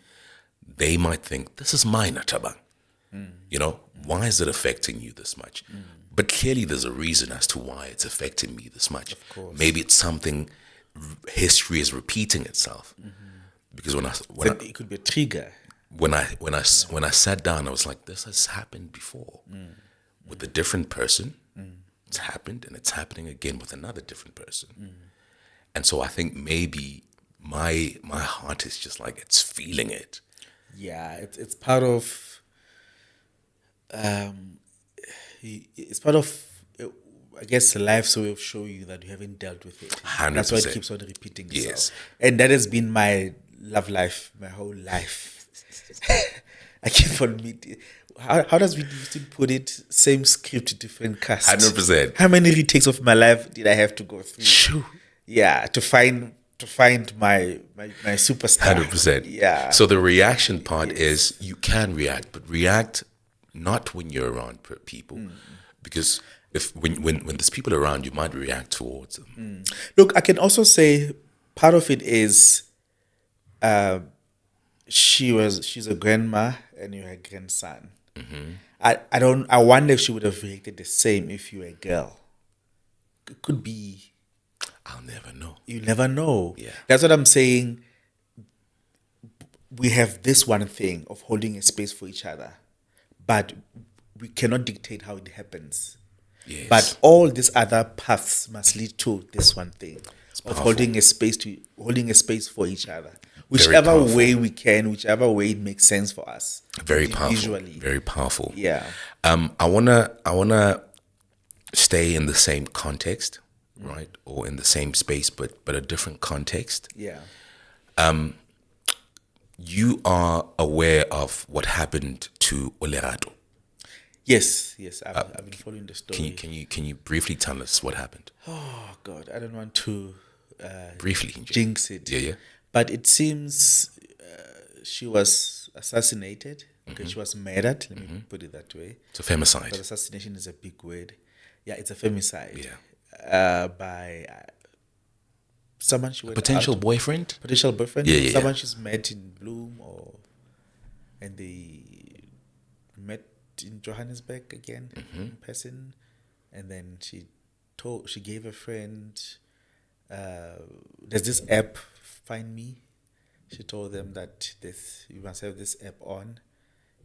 they might think, this is minor, Tabang. You know, why is it affecting you this much? But clearly there's a reason as to why it's affecting me this much. Of course. Maybe it's something, history is repeating itself. Because when It could be a trigger. I sat down, I was like, this has happened before with a different person. It's happened, and it's happening again with another different person. And so I think maybe my heart is just like, it's feeling it. Yeah, it's part of. It's part of, I guess, life's way of showing you that you haven't dealt with it. 100%. That's why it keeps on repeating itself. Yes. And that has been my love life, my whole life. I keep on meeting. How does we used to put it? Same script, different cast. 100%. How many retakes of my life did I have to go through? Shoo. Yeah, to find my superstar. 100%. Yeah. So the reaction part is you can react, but react not when you're around people, because if when there's people around, you might react towards them. Look, I can also say part of it is she's a grandma and you're a grandson. I wonder if she would have reacted the same if you were a girl. It could be. I'll never know. You never know. Yeah. That's what I'm saying. We have this one thing of holding a space for each other, but we cannot dictate how it happens. Yes. But all these other paths must lead to this one thing of powerful. holding a space for each other. Whichever powerful. way we can, whichever way it makes sense for us. Very powerful. Visually. Very powerful. Yeah. I wanna stay in the same context, right, or in the same space, but a different context. Yeah. You are aware of what happened to Olerato. Yes. I've been following the story. Can you briefly tell us what happened? Oh God, I don't want to Briefly, jinx it. Yeah. But it seems she was assassinated. Okay, she was murdered. Let me put it that way. It's a femicide. But assassination is a big word. Yeah, it's a femicide. Yeah. By someone she went Potential out, boyfriend. potential boyfriend. Yeah. Someone she's met in Bloom and they met in Johannesburg again in person, and then she gave a friend. There's this app, Find Me. She told them that you must have this app on.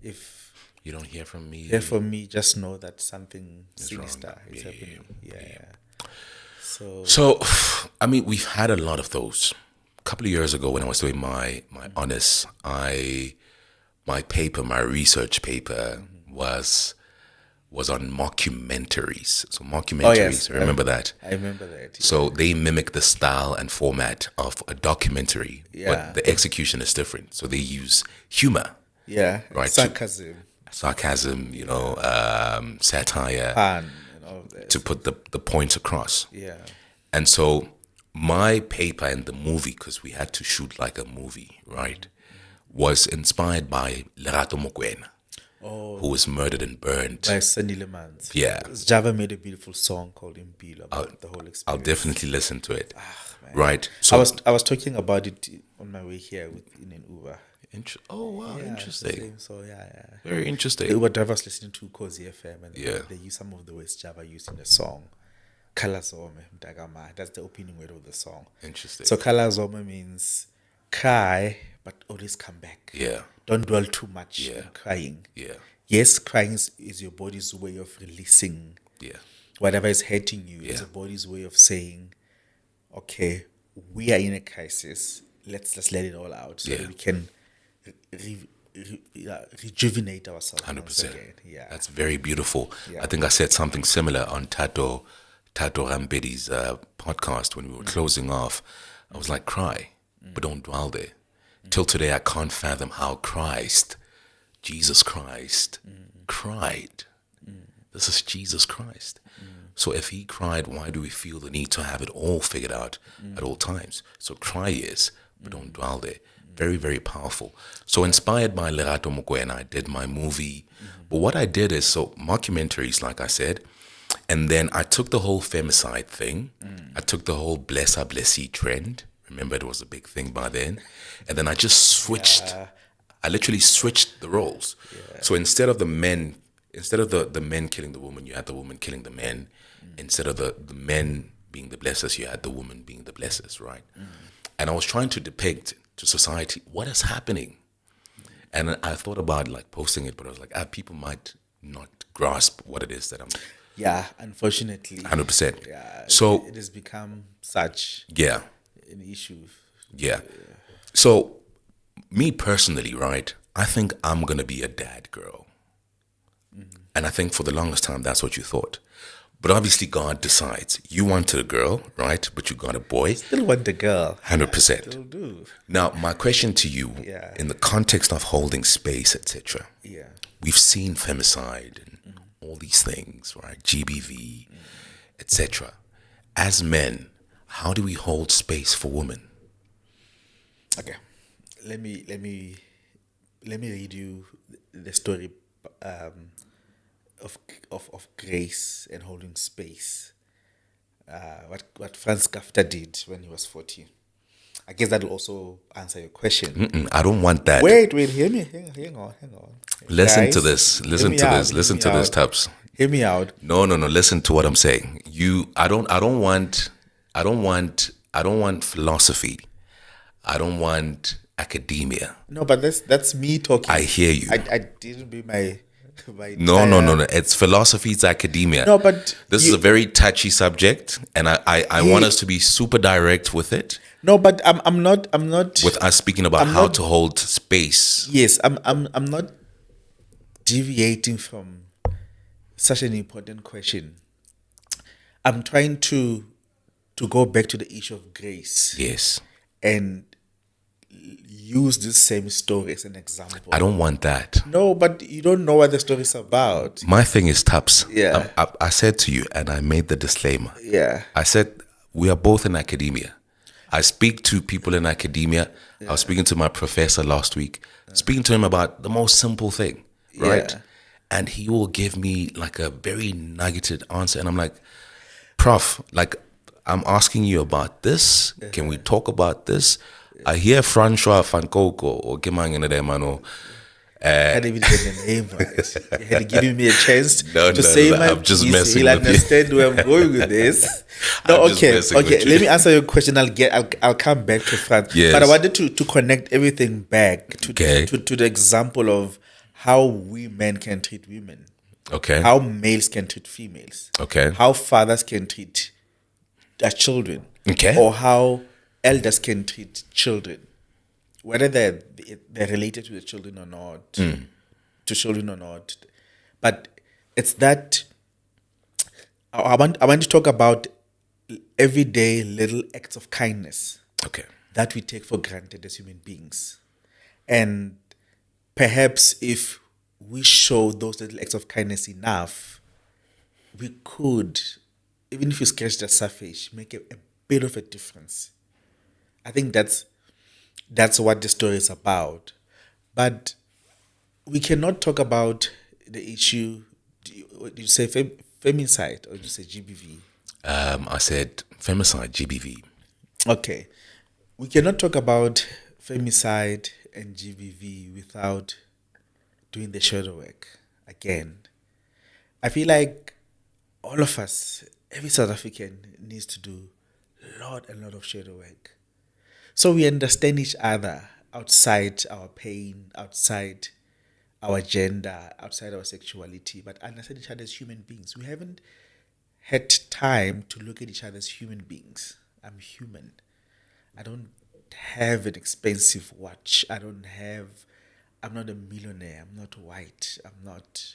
If You don't hear from me. hear from me, just know that something It's sinister wrong. is Yeah, happening. Yeah. So, I mean, we've had a lot of those. A couple of years ago when I was doing my honors, my research paper was on mockumentaries. So mockumentaries, Oh, yes. remember that? I remember that. So they mimic the style and format of a documentary, Yeah. but the execution is different. So they use humor, Yeah. Right, Sarcasm, sarcasm, satire, fun, and all of that. to put the points across. Yeah. And so my paper and the movie, because we had to shoot like a movie, right, was inspired by Lerato Mokoena, who was murdered and burned. By Sandy Lemans. Yeah. Java made a beautiful song called Impilo about the whole experience. I'll definitely listen to it. Man. Right. So I was talking about it on my way here in an Uber. oh wow, Yeah, interesting. it's the same, so yeah. Very The interesting. Uber drivers listening to Cozy FM and Yeah. they use some of the words Java used in the song. Kalazome Mdagama. That's the opening word of the song. Interesting. So Kalazome means cry, but always come back. Yeah. Don't dwell too much Yeah. in crying. Yeah. Yes, crying is your body's way of releasing Yeah. whatever is hurting you. It's Yeah. your body's way of saying, okay, we are in a crisis. Let's just let it all out so Yeah. that we can rejuvenate ourselves. 100%. Once again. Yeah. That's very beautiful. Yeah. I think I said something similar on Tato Rambedi's podcast when we were closing off. I was like, cry, but don't dwell there. Till today, I can't fathom how Jesus Christ, cried. This is Jesus Christ. So if he cried, why do we feel the need to have it all figured out at all times? So cry is, but don't dwell there. Very, very powerful. So inspired by Lerato Mokoena, I did my movie. But what I did is, so mockumentaries, like I said, and then I took the whole femicide thing. I took the whole blessa blessy trend. Remember, it was a big thing by then. And then I just switched. I literally switched the roles. So instead of the men killing the woman, you had the woman killing the men. Instead of the men being the blessers, you had the woman being the blessers, right? And I was trying to depict to society what is happening. And I thought about like posting it, but I was like, people might not grasp what it is that I'm. Yeah, unfortunately. 100%. Yeah. So it has become such yeah, an issue. yeah. So me personally, right? I think I'm gonna be a dad girl, and I think for the longest time that's what you thought. But obviously, God decides. You wanted a girl, right? But you got a boy. Still want the girl. 100%. Still do. Now, my question to you, in the context of holding space, etc. Yeah. We've seen femicide and all these things, right? GBV, etc. As men, how do we hold space for women? Okay. Let me read you the story of grace and holding space. What Franz Kafka did when he was 14. I guess that will also answer your question. I don't want that. Wait, hear me. Hang on. Listen Guys, to this. Listen hear to me this. out, Listen hear to me this, out. Tubbs. Hear me out. No. Listen to what I'm saying. I don't want philosophy. I don't want academia. No, but that's me talking. I hear you. I didn't be my No. It's philosophy, it's academia. No, but this is a very touchy subject, and I want us to be super direct with it. No, but I'm not With us speaking about how to hold space. Yes, I'm not deviating from such an important question. I'm trying to go back to the issue of grace. Yes. And use this same story as an example. I don't want that. No, but you don't know what the story is about. My thing is, Tubbs. Yeah. I said to you, and I made the disclaimer. Yeah. I said, we are both in academia. I speak to people in academia. I was speaking to my professor last week, speaking to him about the most simple thing, right? Yeah. And he will give me like a very nuggeted answer. And I'm like, Prof, like, I'm asking you about this. Can we talk about this? I hear Francois Van Coco or Kimangene. I can't even get the name right. You had given me a chance No, say my I'm just piece. messing He'll with you. understand where I'm going with this. No, I'm just messing with okay. you. Let me answer your question. I'll come back to France. Yes. But I wanted to connect everything back to the example of how we men can treat women. Okay. How males can treat females. Okay. How fathers can treat their children. Okay. Or how elders can treat children, whether they're related to the children or not, to children or not. But it's that I want to talk about everyday little acts of kindness Okay. that we take for granted as human beings. And perhaps if we show those little acts of kindness enough, we could, even if you scratch the surface, make a bit of a difference. I think that's what the story is about. But we cannot talk about the issue. Did you say femicide or did you say GBV? I said femicide, GBV. Okay. We cannot talk about femicide and GBV without doing the shadow work again. I feel like all of us, every South African, needs to do a lot of shadow work. So we understand each other outside our pain, outside our gender, outside our sexuality, but understand each other as human beings. We haven't had time to look at each other as human beings. I'm human. I don't have an expensive watch. I'm not a millionaire. I'm not white. I'm not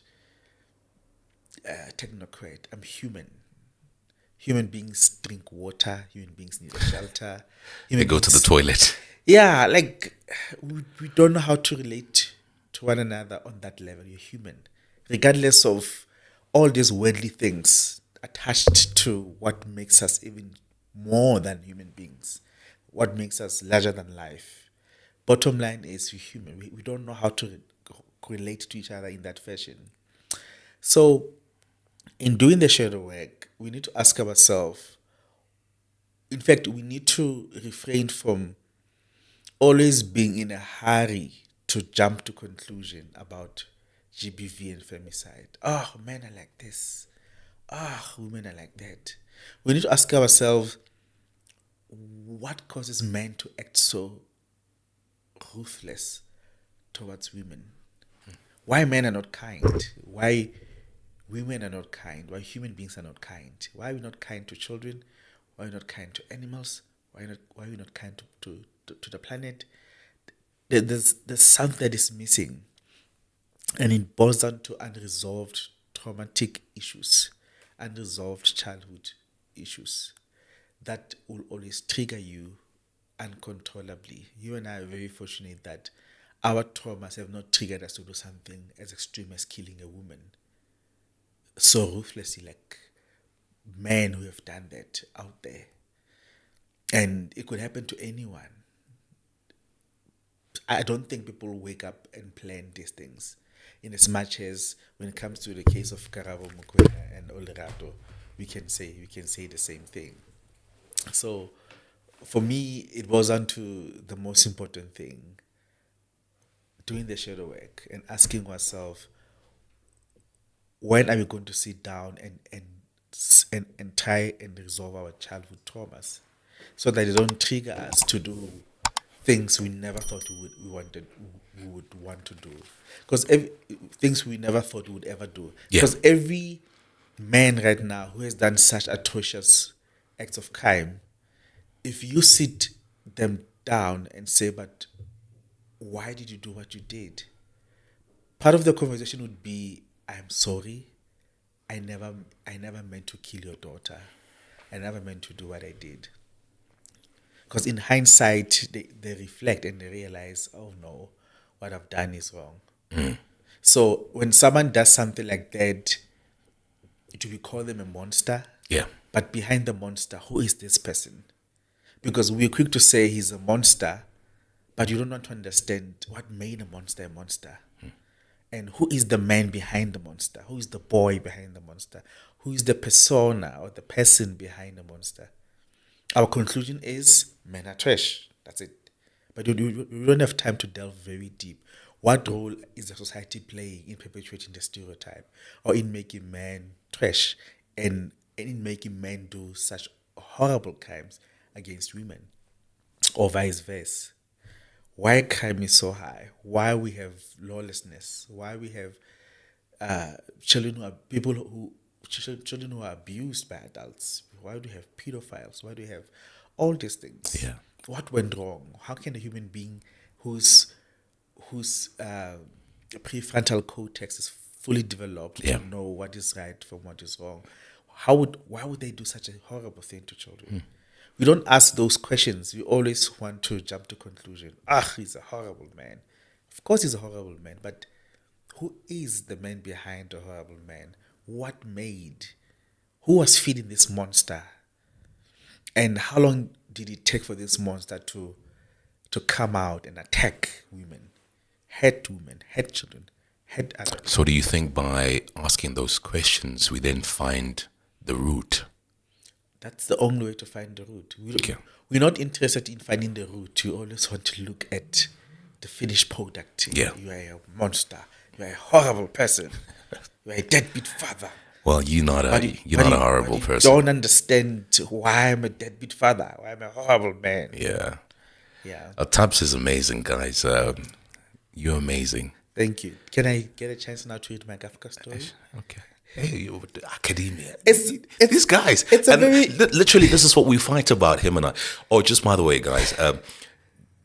a technocrat. I'm human. Human beings drink water. Human beings need a shelter. They go to the toilet. Yeah, like we don't know how to relate to one another on that level. You're human. Regardless of all these worldly things attached to what makes us even more than human beings. what makes us larger than life. Bottom line is we're human. We don't know how to relate to each other in that fashion. So, in doing the shadow work, we need to ask ourselves, in fact, we need to refrain from always being in a hurry to jump to conclusion about GBV and femicide. Oh, men are like this. Ah, women are like that. We need to ask ourselves, what causes men to act so ruthless towards women? Why men are not kind? Why women are not kind? Why human beings are not kind? Why are we not kind to children? Why are we not kind to animals? Why are we not kind to the planet? There's something that is missing. And it boils down to unresolved traumatic issues, unresolved childhood issues that will always trigger you uncontrollably. You and I are very fortunate that our traumas have not triggered us to do something as extreme as killing a woman so ruthlessly, like men who have done that out there. And it could happen to anyone. I don't think people wake up and plan these things. In as much as when it comes to the case of Karabo Mukwena and Olerato, we can say the same thing. So for me, it was on to the most important thing, doing the shadow work and asking ourselves, when are we going to sit down and try and resolve our childhood traumas so that they don't trigger us to do things we never thought we would want to do, because things we never thought we would ever do. Yeah. Because every man right now who has done such atrocious acts of crime, if you sit them down and say, but why did you do what you did? Part of the conversation would be, I'm sorry, I never meant to kill your daughter. I never meant to do what I did. Because in hindsight, they reflect and they realize, oh no, what I've done is wrong. So when someone does something like that, do we call them a monster? Yeah. But behind the monster, who is this person? Because we're quick to say he's a monster, but you don't want to understand what made a monster a monster. And who is the man behind the monster? Who is the boy behind the monster? Who is the persona or the person behind the monster? Our conclusion is men are trash. That's it. But we don't have time to delve very deep. What role is the society playing in perpetuating the stereotype or in making men trash and in making men do such horrible crimes against women or vice versa? Why crime is so high? Why we have lawlessness? Why we have children who are abused by adults? Why do we have pedophiles? Why do we have all these things? Yeah. What went wrong? How can a human being whose prefrontal cortex is fully developed to know what is right from what is wrong, why would they do such a horrible thing to children? We don't ask those questions. We always want to jump to conclusion. He's a horrible man. Of course he's a horrible man, but who is the man behind the horrible man? What made? Who was feeding this monster? And how long did it take for this monster to come out and attack women, hurt children, hurt adults? So do you think by asking those questions, we then find the root? That's the only way to find the root. We're not interested in finding the root. We always want to look at the finished product. Yeah. You are a monster. You are a horrible person. You are a deadbeat father. Well, you're not a horrible person. Don't understand why I'm a deadbeat father. Why I'm a horrible man. Yeah. Yeah. Tabs is amazing, guys. You're amazing. Thank you. Can I get a chance now to read my Kafka story? Okay. Hey, you're the academia. It's these guys. It's a very literally, this is what we fight about, him and I. Oh, just by the way, guys,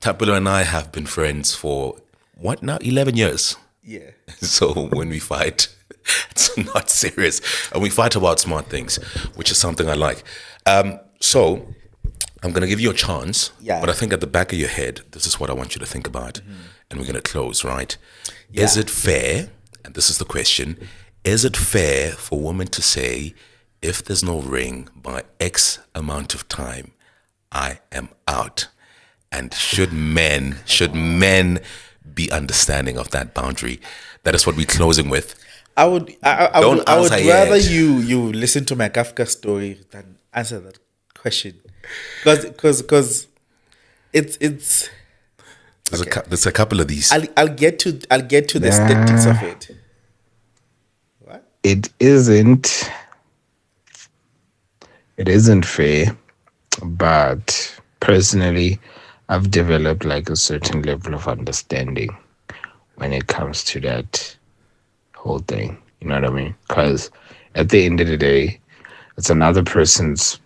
Tabula and I have been friends for what now? 11 years. Yeah. So when we fight, it's not serious, and we fight about smart things, which is something I like. So I'm gonna give you a chance, but I think at the back of your head, this is what I want you to think about, and we're gonna close, right? Yeah. Is it fair? And this is the question. Is it fair for women to say, if there's no ring by X amount of time, I am out? And should men be understanding of that boundary? That is what we're closing with. Don't I answer would rather yet. you listen to my Kafka story than answer that question, because it's okay. There's a couple of these. I'll get to the statistics Nah, of it. What? it isn't. It isn't fair, but personally, I've developed like a certain level of understanding when it comes to that whole thing. You know what I mean? Because at the end of the day, it's another person's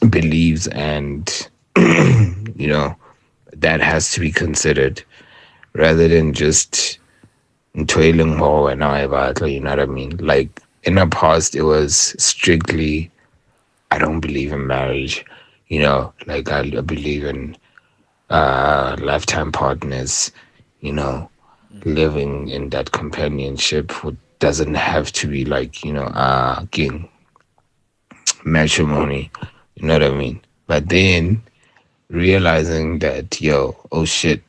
beliefs, and you know that has to be considered rather than just toiling more and I battle. You know what I mean? Like in the past, it was strictly I don't believe in marriage. You know, like I believe in lifetime partners. You know, living in that companionship doesn't have to be like king matrimony. You know what I mean? But then realizing that oh shit,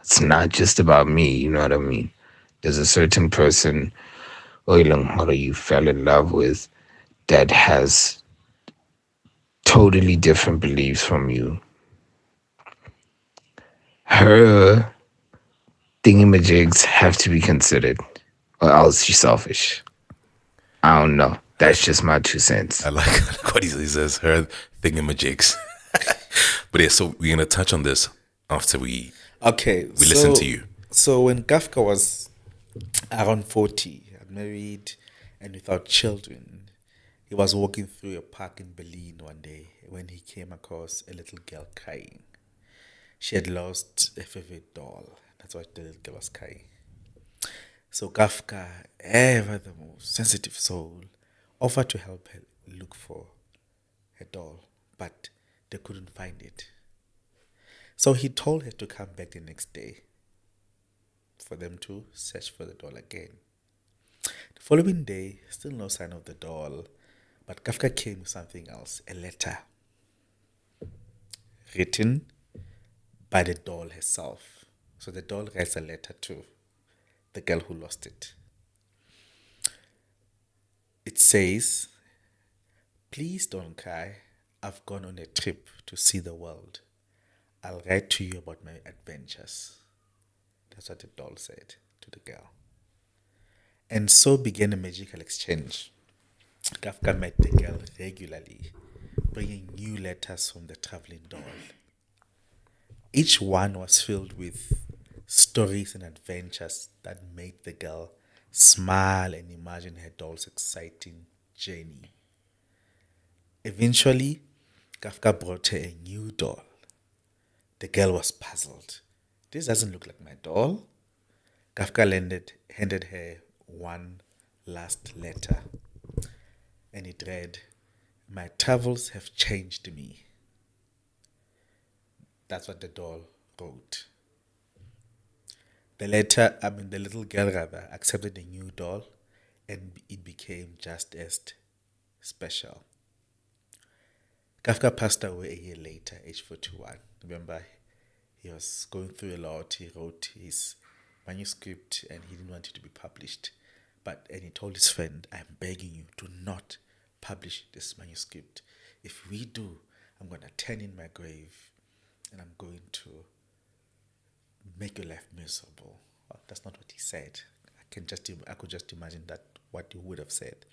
it's not just about me. You know what I mean? There's a certain person or you fell in love with that has totally different beliefs from you. Her thingamajigs have to be considered, or else she's selfish. I don't know. That's just my 2 cents. I like, I like what he says. Her thingamajigs. But yeah, so we're gonna touch on this after Okay, we listen to you. so when Kafka was around 40, had married and without children, he was walking through a park in Berlin one day when he came across a little girl crying. She had lost a favorite doll. That's why the little girl was crying. So Kafka, ever the most sensitive soul, offered to help her look for her doll, but they couldn't find it. So he told her to come back the next day for them to search for the doll again. The following day, still no sign of the doll, but Kafka came with something else, a letter written by the doll herself. So the doll writes a letter to the girl who lost it. It says, "Please don't cry. I've gone on a trip to see the world. I'll write to you about my adventures." That's what the doll said to the girl. And so began a magical exchange. Kafka met the girl regularly, bringing new letters from the traveling doll. Each one was filled with stories and adventures that made the girl smile and imagine her doll's exciting journey. Eventually, Kafka brought her a new doll. The girl was puzzled. "This doesn't look like my doll." Kafka handed her one last letter, and it read, "My travels have changed me." That's what the doll wrote. The little girl rather, accepted the new doll, and it became just as special. Kafka passed away a year later, age 41. Remember, he was going through a lot. He wrote his manuscript and he didn't want it to be published. And he told his friend, "I'm begging you, do not publish this manuscript. If we do, I'm going to turn in my grave and I'm going to make your life miserable." Well, that's not what he said. I could just imagine that what he would have said.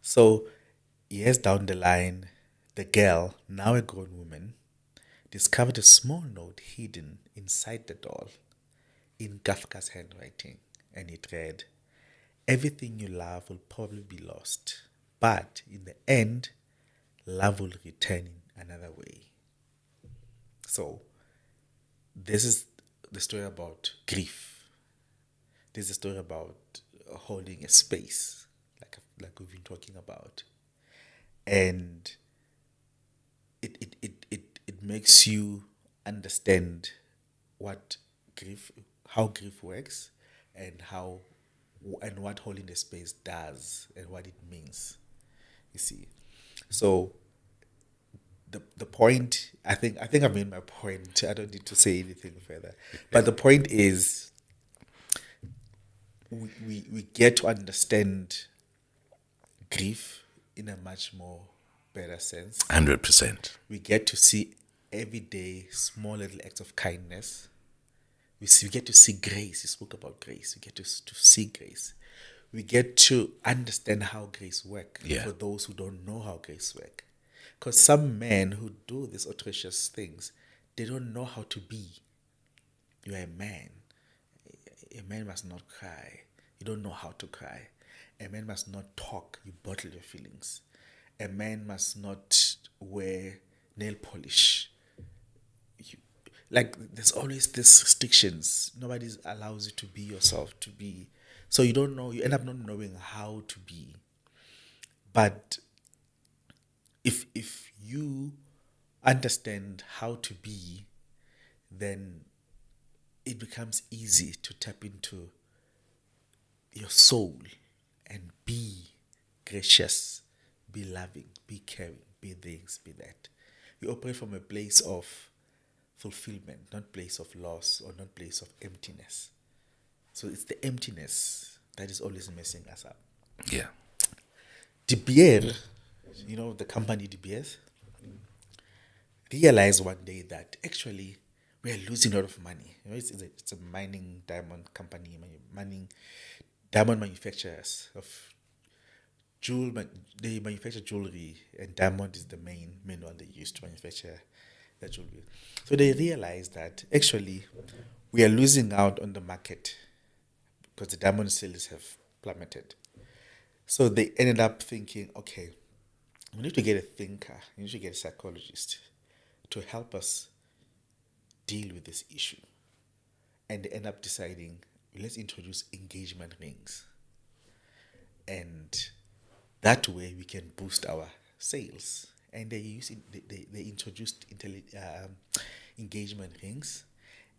So years down the line, the girl, now a grown woman, discovered a small note hidden inside the doll in Kafka's handwriting, and it read, "Everything you love will probably be lost, but in the end, love will return in another way." So this is the story about grief. This is a story about holding a space, like we've been talking about, and it makes you understand what how grief works, and what holding the space does, and what it means. You see, so the point, I think I've made my point. I don't need to say anything further. But the point is, we get to understand grief in a much more better sense. 100%. We get to see everyday small little acts of kindness. We get to see grace. You spoke about grace. We get to see grace. We get to understand how grace works for those who don't know how grace works. Because some men who do these atrocious things, they don't know how to be. You are a man. A man must not cry. You don't know how to cry. A man must not talk. You bottle your feelings. A man must not wear nail polish. There's always these restrictions. Nobody allows you to be yourself, to be. So you don't know, you end up not knowing how to be. But if you understand how to be, then it becomes easy to tap into your soul and be gracious, be loving, be caring, be this, be that. You operate from a place of fulfillment, not place of loss or not place of emptiness. So it's the emptiness that is always messing us up. Yeah. De Beer, the company De Beer, realized one day that actually we are losing a lot of money. It's a mining diamond company, diamond manufacturers of they manufacture jewelry, and diamond is the main mineral they use to manufacture that jewelry. So they realized that actually we are losing out on the market because the diamond sales have plummeted. So they ended up thinking, okay, we need to get a thinker, we need to get a psychologist to help us deal with this issue. And they end up deciding, let's introduce engagement rings. And that way we can boost our sales. And they introduced engagement rings,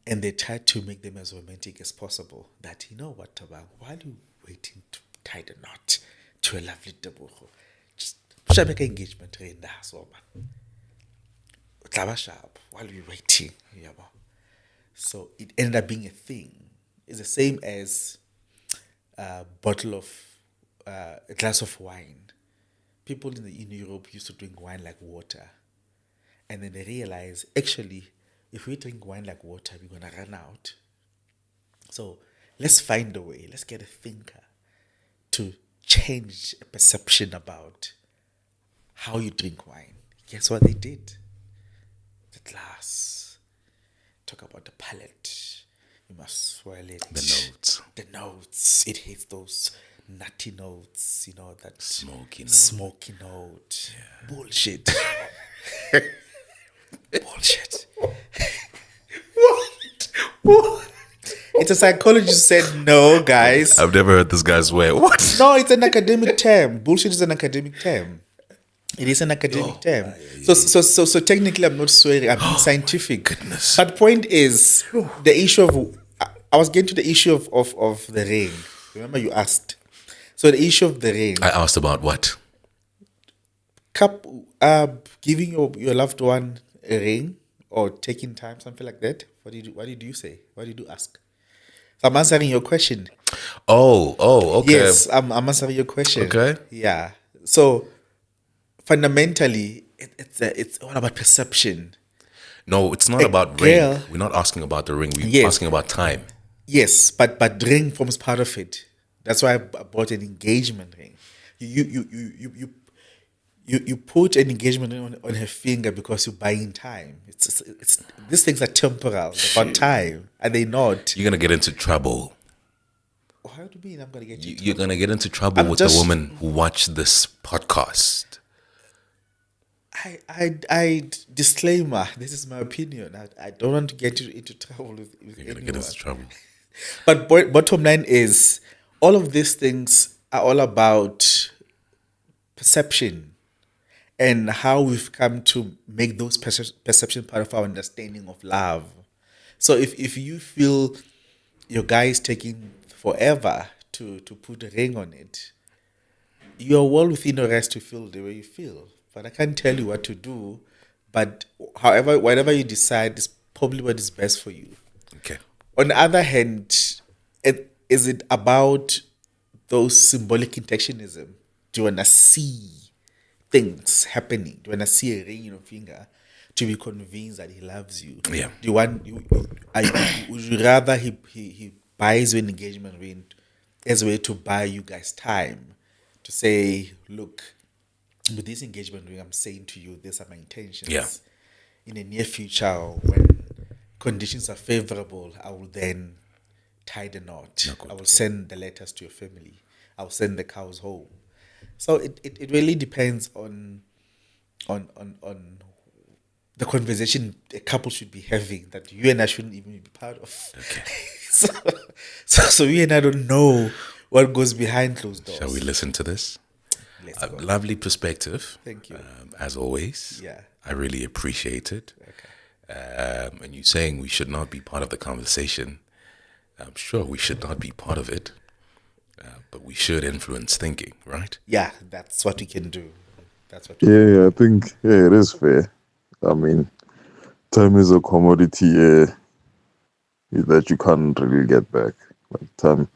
and they tried to make them as romantic as possible. That, you know what, Tabang, while you're waiting to tie the knot to a lovely Tabucho, just make an engagement ring there, so man. Sharp while we're waiting. So it ended up being a thing. It's the same as a glass of wine. People in Europe used to drink wine like water. And then they realized, actually, if we drink wine like water, we're going to run out. So let's find a way. Let's get a thinker to change a perception about how you drink wine. Guess what they did? The glass. Talk about the palate. You must swirl it. The notes. It hits those nutty notes, that smoky note. Yeah. Bullshit. Bullshit. What? It's a psychologist who said no, guys. I've never heard this guy swear. What? No, it's an academic term. Bullshit is an academic term. It is an academic term. So technically I'm not swearing, I'm being scientific. Goodness. But point is, the issue of, I was getting to the issue of the ring. Remember you asked. So the issue of the ring. I asked about what? Giving your loved one a ring or taking time, something like that. What did you say? What did you ask? So I'm answering your question. Oh, okay. Yes, I'm answering your question. Okay. Yeah. So fundamentally, it's all about perception. No, it's not about ring. We're not asking about the ring. We're asking about time. Yes, but ring forms part of it. That's why I bought an engagement ring. You put an engagement ring on her finger because you're buying time. It's these things are temporal. It's about time, are they not? You're gonna get into trouble. How do you mean I'm gonna get you? You're gonna get into trouble with the woman who watched this podcast. I disclaimer. This is my opinion. I don't want to get you into trouble with You're gonna get into trouble. But bottom line is, all of these things are all about perception and how we've come to make those perception part of our understanding of love. So if you feel your guy is taking forever to put a ring on it, you're well within your rights to feel the way you feel. But I can't tell you what to do But however, whatever you decide is probably what is best for you. Okay. On the other hand, is it about those symbolic intentionism? Do you want to see things happening? Do you want to see a ring in your finger to be convinced that he loves you? Yeah. Do you want? Would you rather he buys you an engagement ring as a way to buy you guys time to say, look, with this engagement ring, I'm saying to you, these are my intentions. Yeah. In the near future, when conditions are favorable, I will then tie the knot. I will send the letters to your family. I will send the cows home. So it really depends on the conversation a couple should be having that you and I shouldn't even be part of. Okay. so we and I don't know what goes behind closed doors. Shall we listen to this? Let's go. Lovely perspective. Thank you. As always. Yeah. I really appreciate it. Okay. And you saying we should not be part of the conversation. I'm sure we should not be part of it, but we should influence thinking, right? Yeah, that's what we can do. That's what. Yeah, I think it is fair. I mean, time is a commodity that you can't really get back. Like time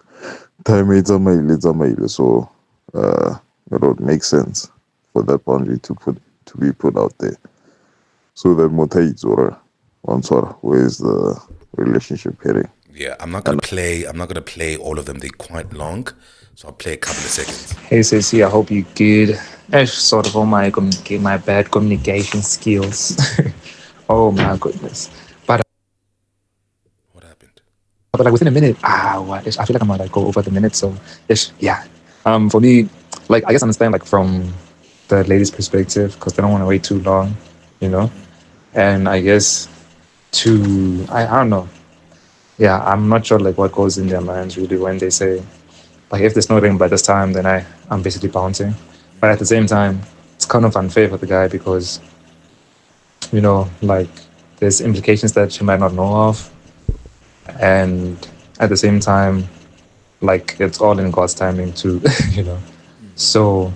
is a mile. So it would make sense for that boundary to be put out there, so that motivates or where is the relationship heading? Yeah, I'm not gonna play all of them. They're quite long, so I'll play a couple of seconds. Hey, Ceci, I hope you're good. That's sort of all my bad communication skills. Oh my goodness. What happened? But like within a minute, what? I feel like I'm gonna like go over the minute. So yeah. For me, like I guess I understand like from the lady's perspective because they don't want to wait too long, you know. And I guess I don't know. Yeah, I'm not sure like what goes in their minds really when they say like if there's no ring by this time, then I'm basically bouncing. But at the same time, it's kind of unfair for the guy because like there's implications that you might not know of, and at the same time, like it's all in God's timing too, So,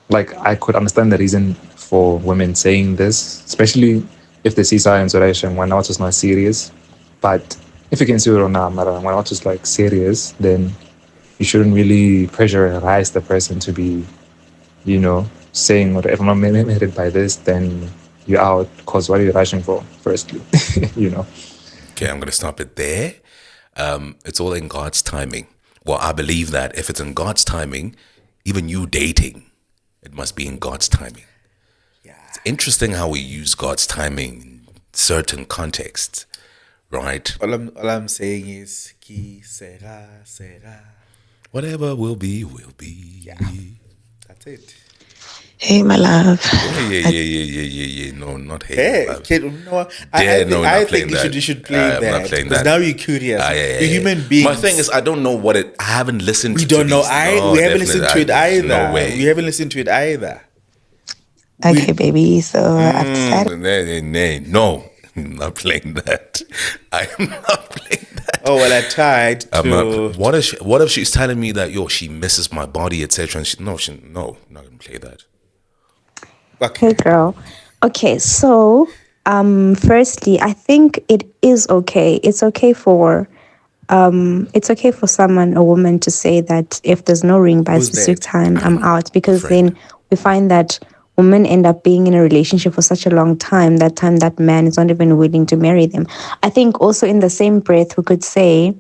like I could understand the reason for women saying this, especially if they see signs or action when not just not serious. But if you can see it or not, when not just like serious, then you shouldn't really pressurize the person to be, saying, or if I'm not married by this, then you're out. Because what are you rushing for, firstly? Okay, I'm gonna stop it there. It's all in God's timing. Well, I believe that if it's in God's timing, even you dating, it must be in God's timing. Yeah. It's interesting how we use God's timing in certain contexts, right? All I'm saying is, qui sera. Whatever will be, will be. Yeah. That's it. Hey, my love. Yeah. No, not hey. Hey, love. kid, no, No, I not think playing that. you should play I'm that. not playing Because that. now you're curious. Yeah. We're human beings. My thing is, I don't know what it. I haven't listened. We to don't know. these. No, We haven't listened to it definitely. either. No way. We haven't listened to it either. Okay, baby. So I've decided. No, I'm not playing that. I am not playing that. Oh well, I tried I'm to. not. What if she's telling me that she misses my body, etc. And no, not gonna play that. Okay. Hey, girl. Okay, so firstly, I think it is okay. It's okay for someone, a woman, to say that if there's no ring by a Who's specific that? time, I'm out, because Friend. then we find that women end up being in a relationship for such a long time that man is not even willing to marry them. I think also in the same breath we could say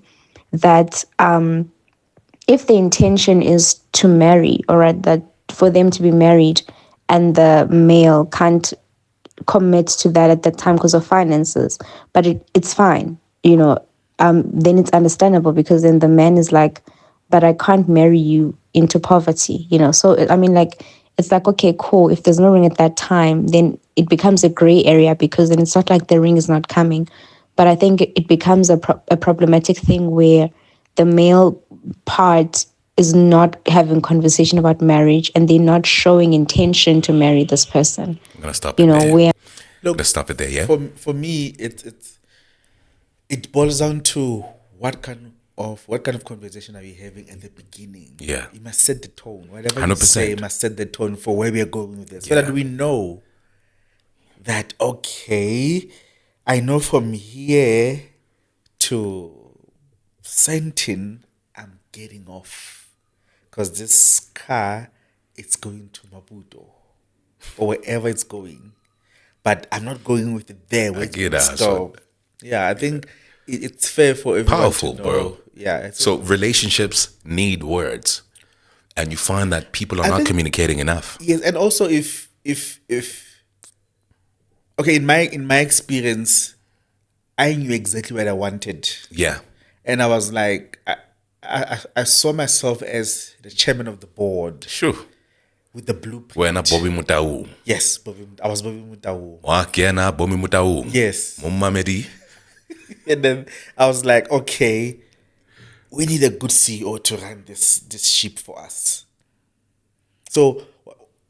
that if the intention is to marry, or right, that for them to be married, and the male can't commit to that at that time because of finances, but it's fine, then it's understandable, because then the man is like, but I can't marry you into poverty, So, I mean, like, it's like, okay, cool. If there's no ring at that time, then it becomes a gray area, because then it's not like the ring is not coming. But I think it becomes a problematic thing where the male part is not having conversation about marriage, and they're not showing intention to marry this person. I'm gonna stop it there. Where Look, Let's stop it there. Yeah. for me, it boils down to what kind of conversation are we having at the beginning. Yeah. You must set the tone. Whatever you 100%. say, you must set the tone for where we are going with this, so Yeah. that we know that, okay, I know from here to Sentin, I'm getting off. Because this car, it's going to Maputo or wherever it's going. But I'm not going with it there where I it's get going to that. So stop. Yeah, I think it's fair for everyone powerful, to know. bro. Yeah. It's So relationships need words, and you find that people are I not think- communicating enough. Yes, and also if okay, in my experience, I knew exactly what I wanted, Yeah. and I was like, I saw myself as the chairman of the board Sure. with the blueprint. Wena Bobby Mutau. Yes, I was Bobby Mutau. Wakena Bobby Mutau. Yes, Mumamedi. and then I was like, okay, we need a good CEO to run this ship for us. So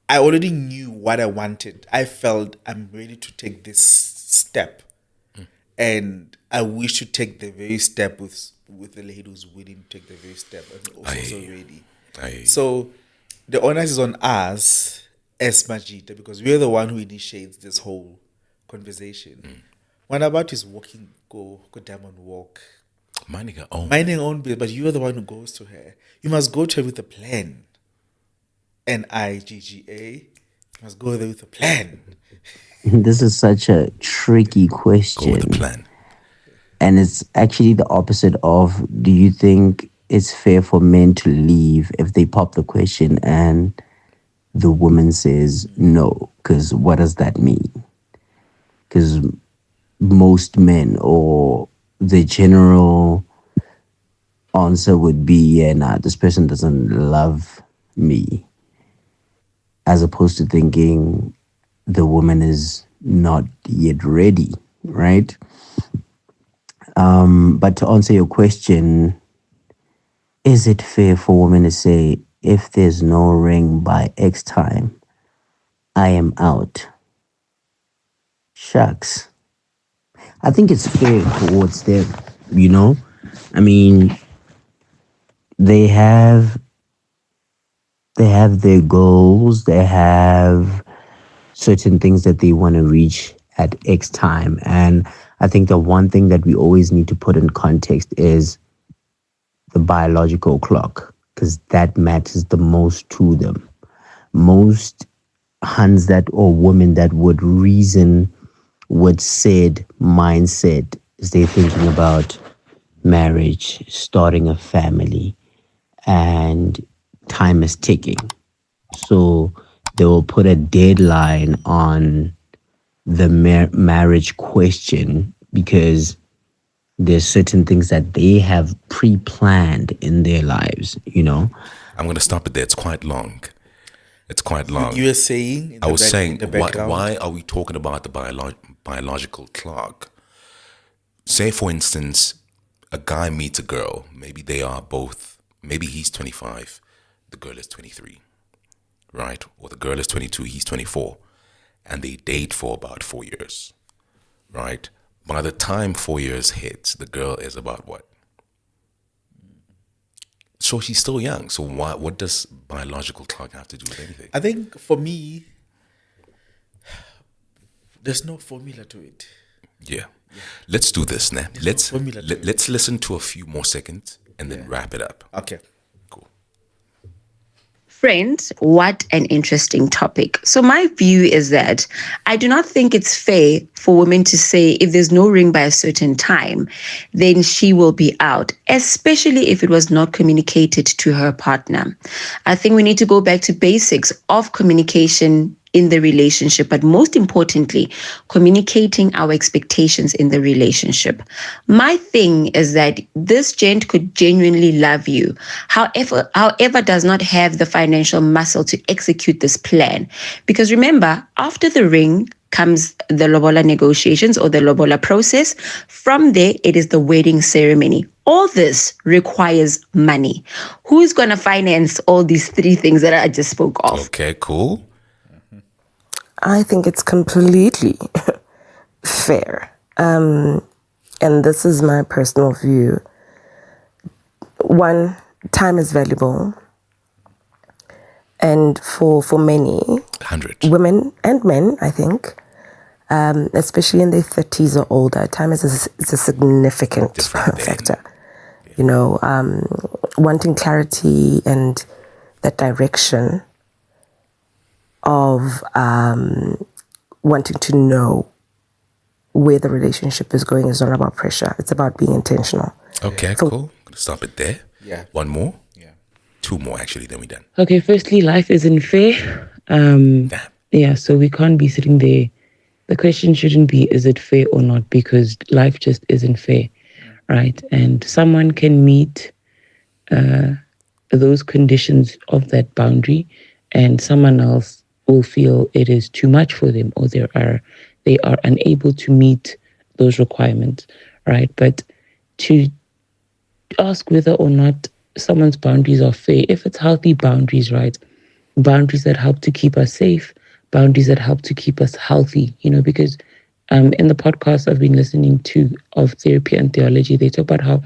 I already knew what I wanted. I felt I'm ready to take this step, and I wish to take the very step with the lady who's willing to take the very step and also ready. So the onus is on us as Majita because we're the one who initiates this whole conversation. What about is go diamond walk, Minding her own. minding her own business, but you're the one who goes to her. You must go to her with a plan. NIGGA. You must go there with a plan. This is such a tricky Go question. with the plan. And it's actually the opposite of, do you think it's fair for men to leave if they pop the question and the woman says no? Because what does that mean? Because most men, or the general answer would be, yeah, nah, this person doesn't love me. As opposed to thinking the woman is not yet ready, right? But to answer your question, is it fair for women to say, if there's no ring by X time, I am out? Shucks. I think it's fair towards them, you know? I mean, they have their goals, they have certain things that they want to reach at X time. And I think the one thing that we always need to put in context is the biological clock, because that matters the most to them. Most hands that, or women that would reason with said mindset is they're thinking about marriage, starting a family, and time is ticking. So they will put a deadline on the marriage question because there's certain things that they have pre-planned in their lives, you know. I'm going to stop it there. It's quite long. It's quite long. You were saying in I the was back, saying, in the background. why are we talking about the biological clock? Say, for instance, a guy meets a girl. Maybe they are both, maybe he's 25, the girl is 23, right? Or the girl is 22, he's 24. And they date for about 4 years, right? By the time 4 years hits, the girl is about what? So she's still young. So what does biological clock have to do with anything? I think for me, there's no formula to it. Yeah. Let's do this now. Let's formula to it. let's listen to a few more seconds and then wrap it up. Okay. Cool. Friends, what an interesting topic. So my view is that I do not think it's fair for women to say if there's no ring by a certain time, then she will be out, especially if it was not communicated to her partner. I think we need to go back to basics of communication in the relationship, but most importantly, communicating our expectations in the relationship. My thing is that this gent could genuinely love you, however, does not have the financial muscle to execute this plan. Because remember, after the ring comes the lobola negotiations or the lobola process. From there, it is the wedding ceremony. All this requires money. Who is going to finance all these three things that I just spoke of? Okay, cool. I think it's completely fair. And this is my personal view. One, time is valuable. And for many 100. women and men, I think, especially in their 30s or older, time is a significant Different thing. factor. You know, wanting clarity and that direction of wanting to know where the relationship is going is not about pressure. It's about being intentional. Okay, cool. Gonna stop it there. Yeah. One more. Yeah. Two more, actually, then we're done. Okay, firstly, life isn't fair. Damn. Yeah, so we can't be sitting there. The question shouldn't be, is it fair or not? Because life just isn't fair, right? And someone can meet those conditions of that boundary, and someone else will feel it is too much for them, or they are unable to meet those requirements, right? But to ask whether or not someone's boundaries are fair, if it's healthy boundaries, right? Boundaries that help to keep us safe, boundaries that help to keep us healthy, you know, because in the podcast I've been listening to of therapy and theology, they talk about how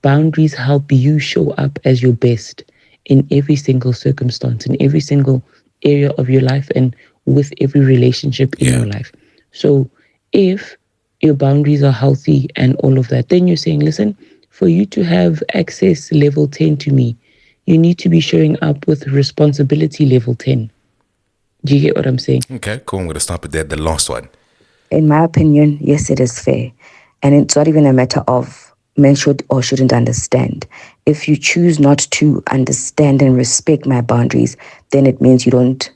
boundaries help you show up as your best in every single circumstance, in every single area of your life, and with every relationship in your life. So if your boundaries are healthy and all of that, then you're saying, listen, for you to have access level 10 to me, you need to be showing up with responsibility level 10. Do you get what I'm saying? Okay, cool. I'm going to stop it there. The last one. In my opinion, yes, it is fair. And it's not even a matter of men should or shouldn't understand. If you choose not to understand and respect my boundaries, then it means you don't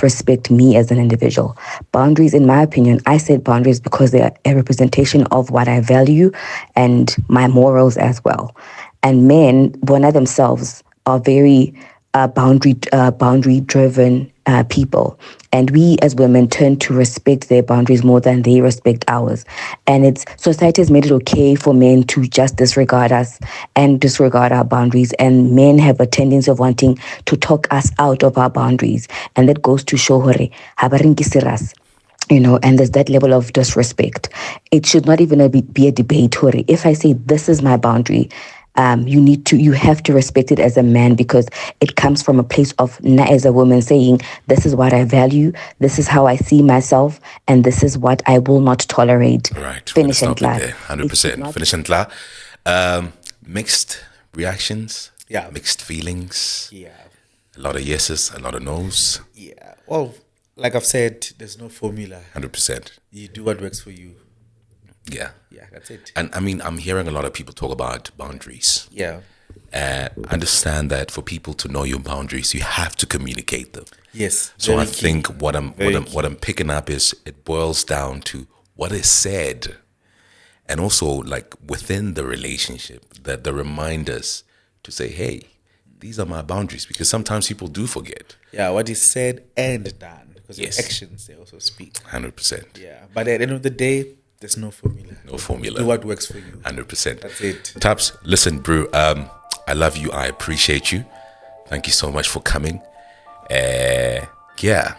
respect me as an individual. Boundaries, in my opinion, I said boundaries because they are a representation of what I value and my morals as well. And men, bona themselves, are very boundary-driven people. And we as women tend to respect their boundaries more than they respect ours. And society has made it okay for men to just disregard us and disregard our boundaries. And men have a tendency of wanting to talk us out of our boundaries. And that goes to show hore, habaringisiras. You know, and there's that level of disrespect. It should not even be a debate. Hore. If I say this is my boundary, you have to respect it as a man, because it comes from a place of as a woman saying, this is what I value, this is how I see myself, and this is what I will not tolerate. Right. Finish and stop it clap. there. 100%. Finish and clap. Mixed reactions. Yeah. Mixed feelings. Yeah. A lot of yeses, a lot of nos. Yeah. Well, like I've said, there's no formula. 100%. You do what works for you. Yeah. Yeah, that's it. And I mean, I'm hearing a lot of people talk about boundaries. Yeah. Understand that for people to know your boundaries, you have to communicate them. Yes. So I very key. think what I'm Very key. picking up is it boils down to what is said, and also like within the relationship, that the reminders to say, hey, these are my boundaries, because sometimes people do forget. Yeah, what is said and done, because Yes. your actions, they also speak. 100%. Yeah, but at the end of the day, there's no formula. No formula. Do what works for you. 100%. That's it. Taps, listen, bro. I love you. I appreciate you. Thank you so much for coming. Yeah,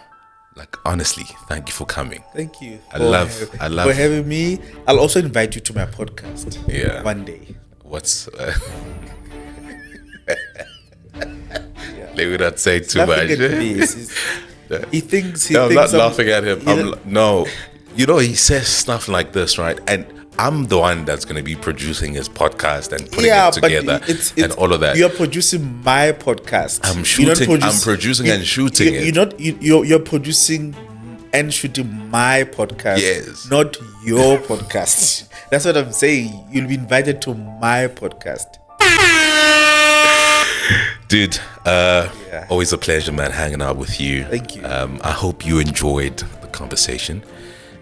like honestly, thank you for coming. Thank you. I love for having me. I'll also invite you to my podcast. Yeah. One day. What's let me not say too Laughing much. at me. He thinks. No, I'm not I'm- laughing at him. No, you know, he says stuff like this, right? And I'm the one that's going to be producing his podcast and putting it together and all of that. You're producing my podcast. I'm You're not shooting. I'm producing and shooting it. You're producing and shooting my podcast. Yes. Not your podcast. That's what I'm saying. You'll be invited to my podcast. Dude, always a pleasure, man, hanging out with you. Thank you. I hope you enjoyed the conversation.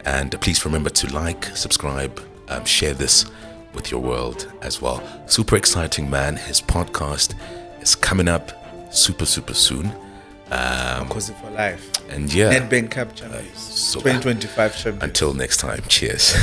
And please remember to like, subscribe, share this with your world as well. Super exciting, man. His podcast is coming up super, super soon. Because for life. And yeah. Nedbank Cup Champions. So 2025 champions. Until next time, cheers.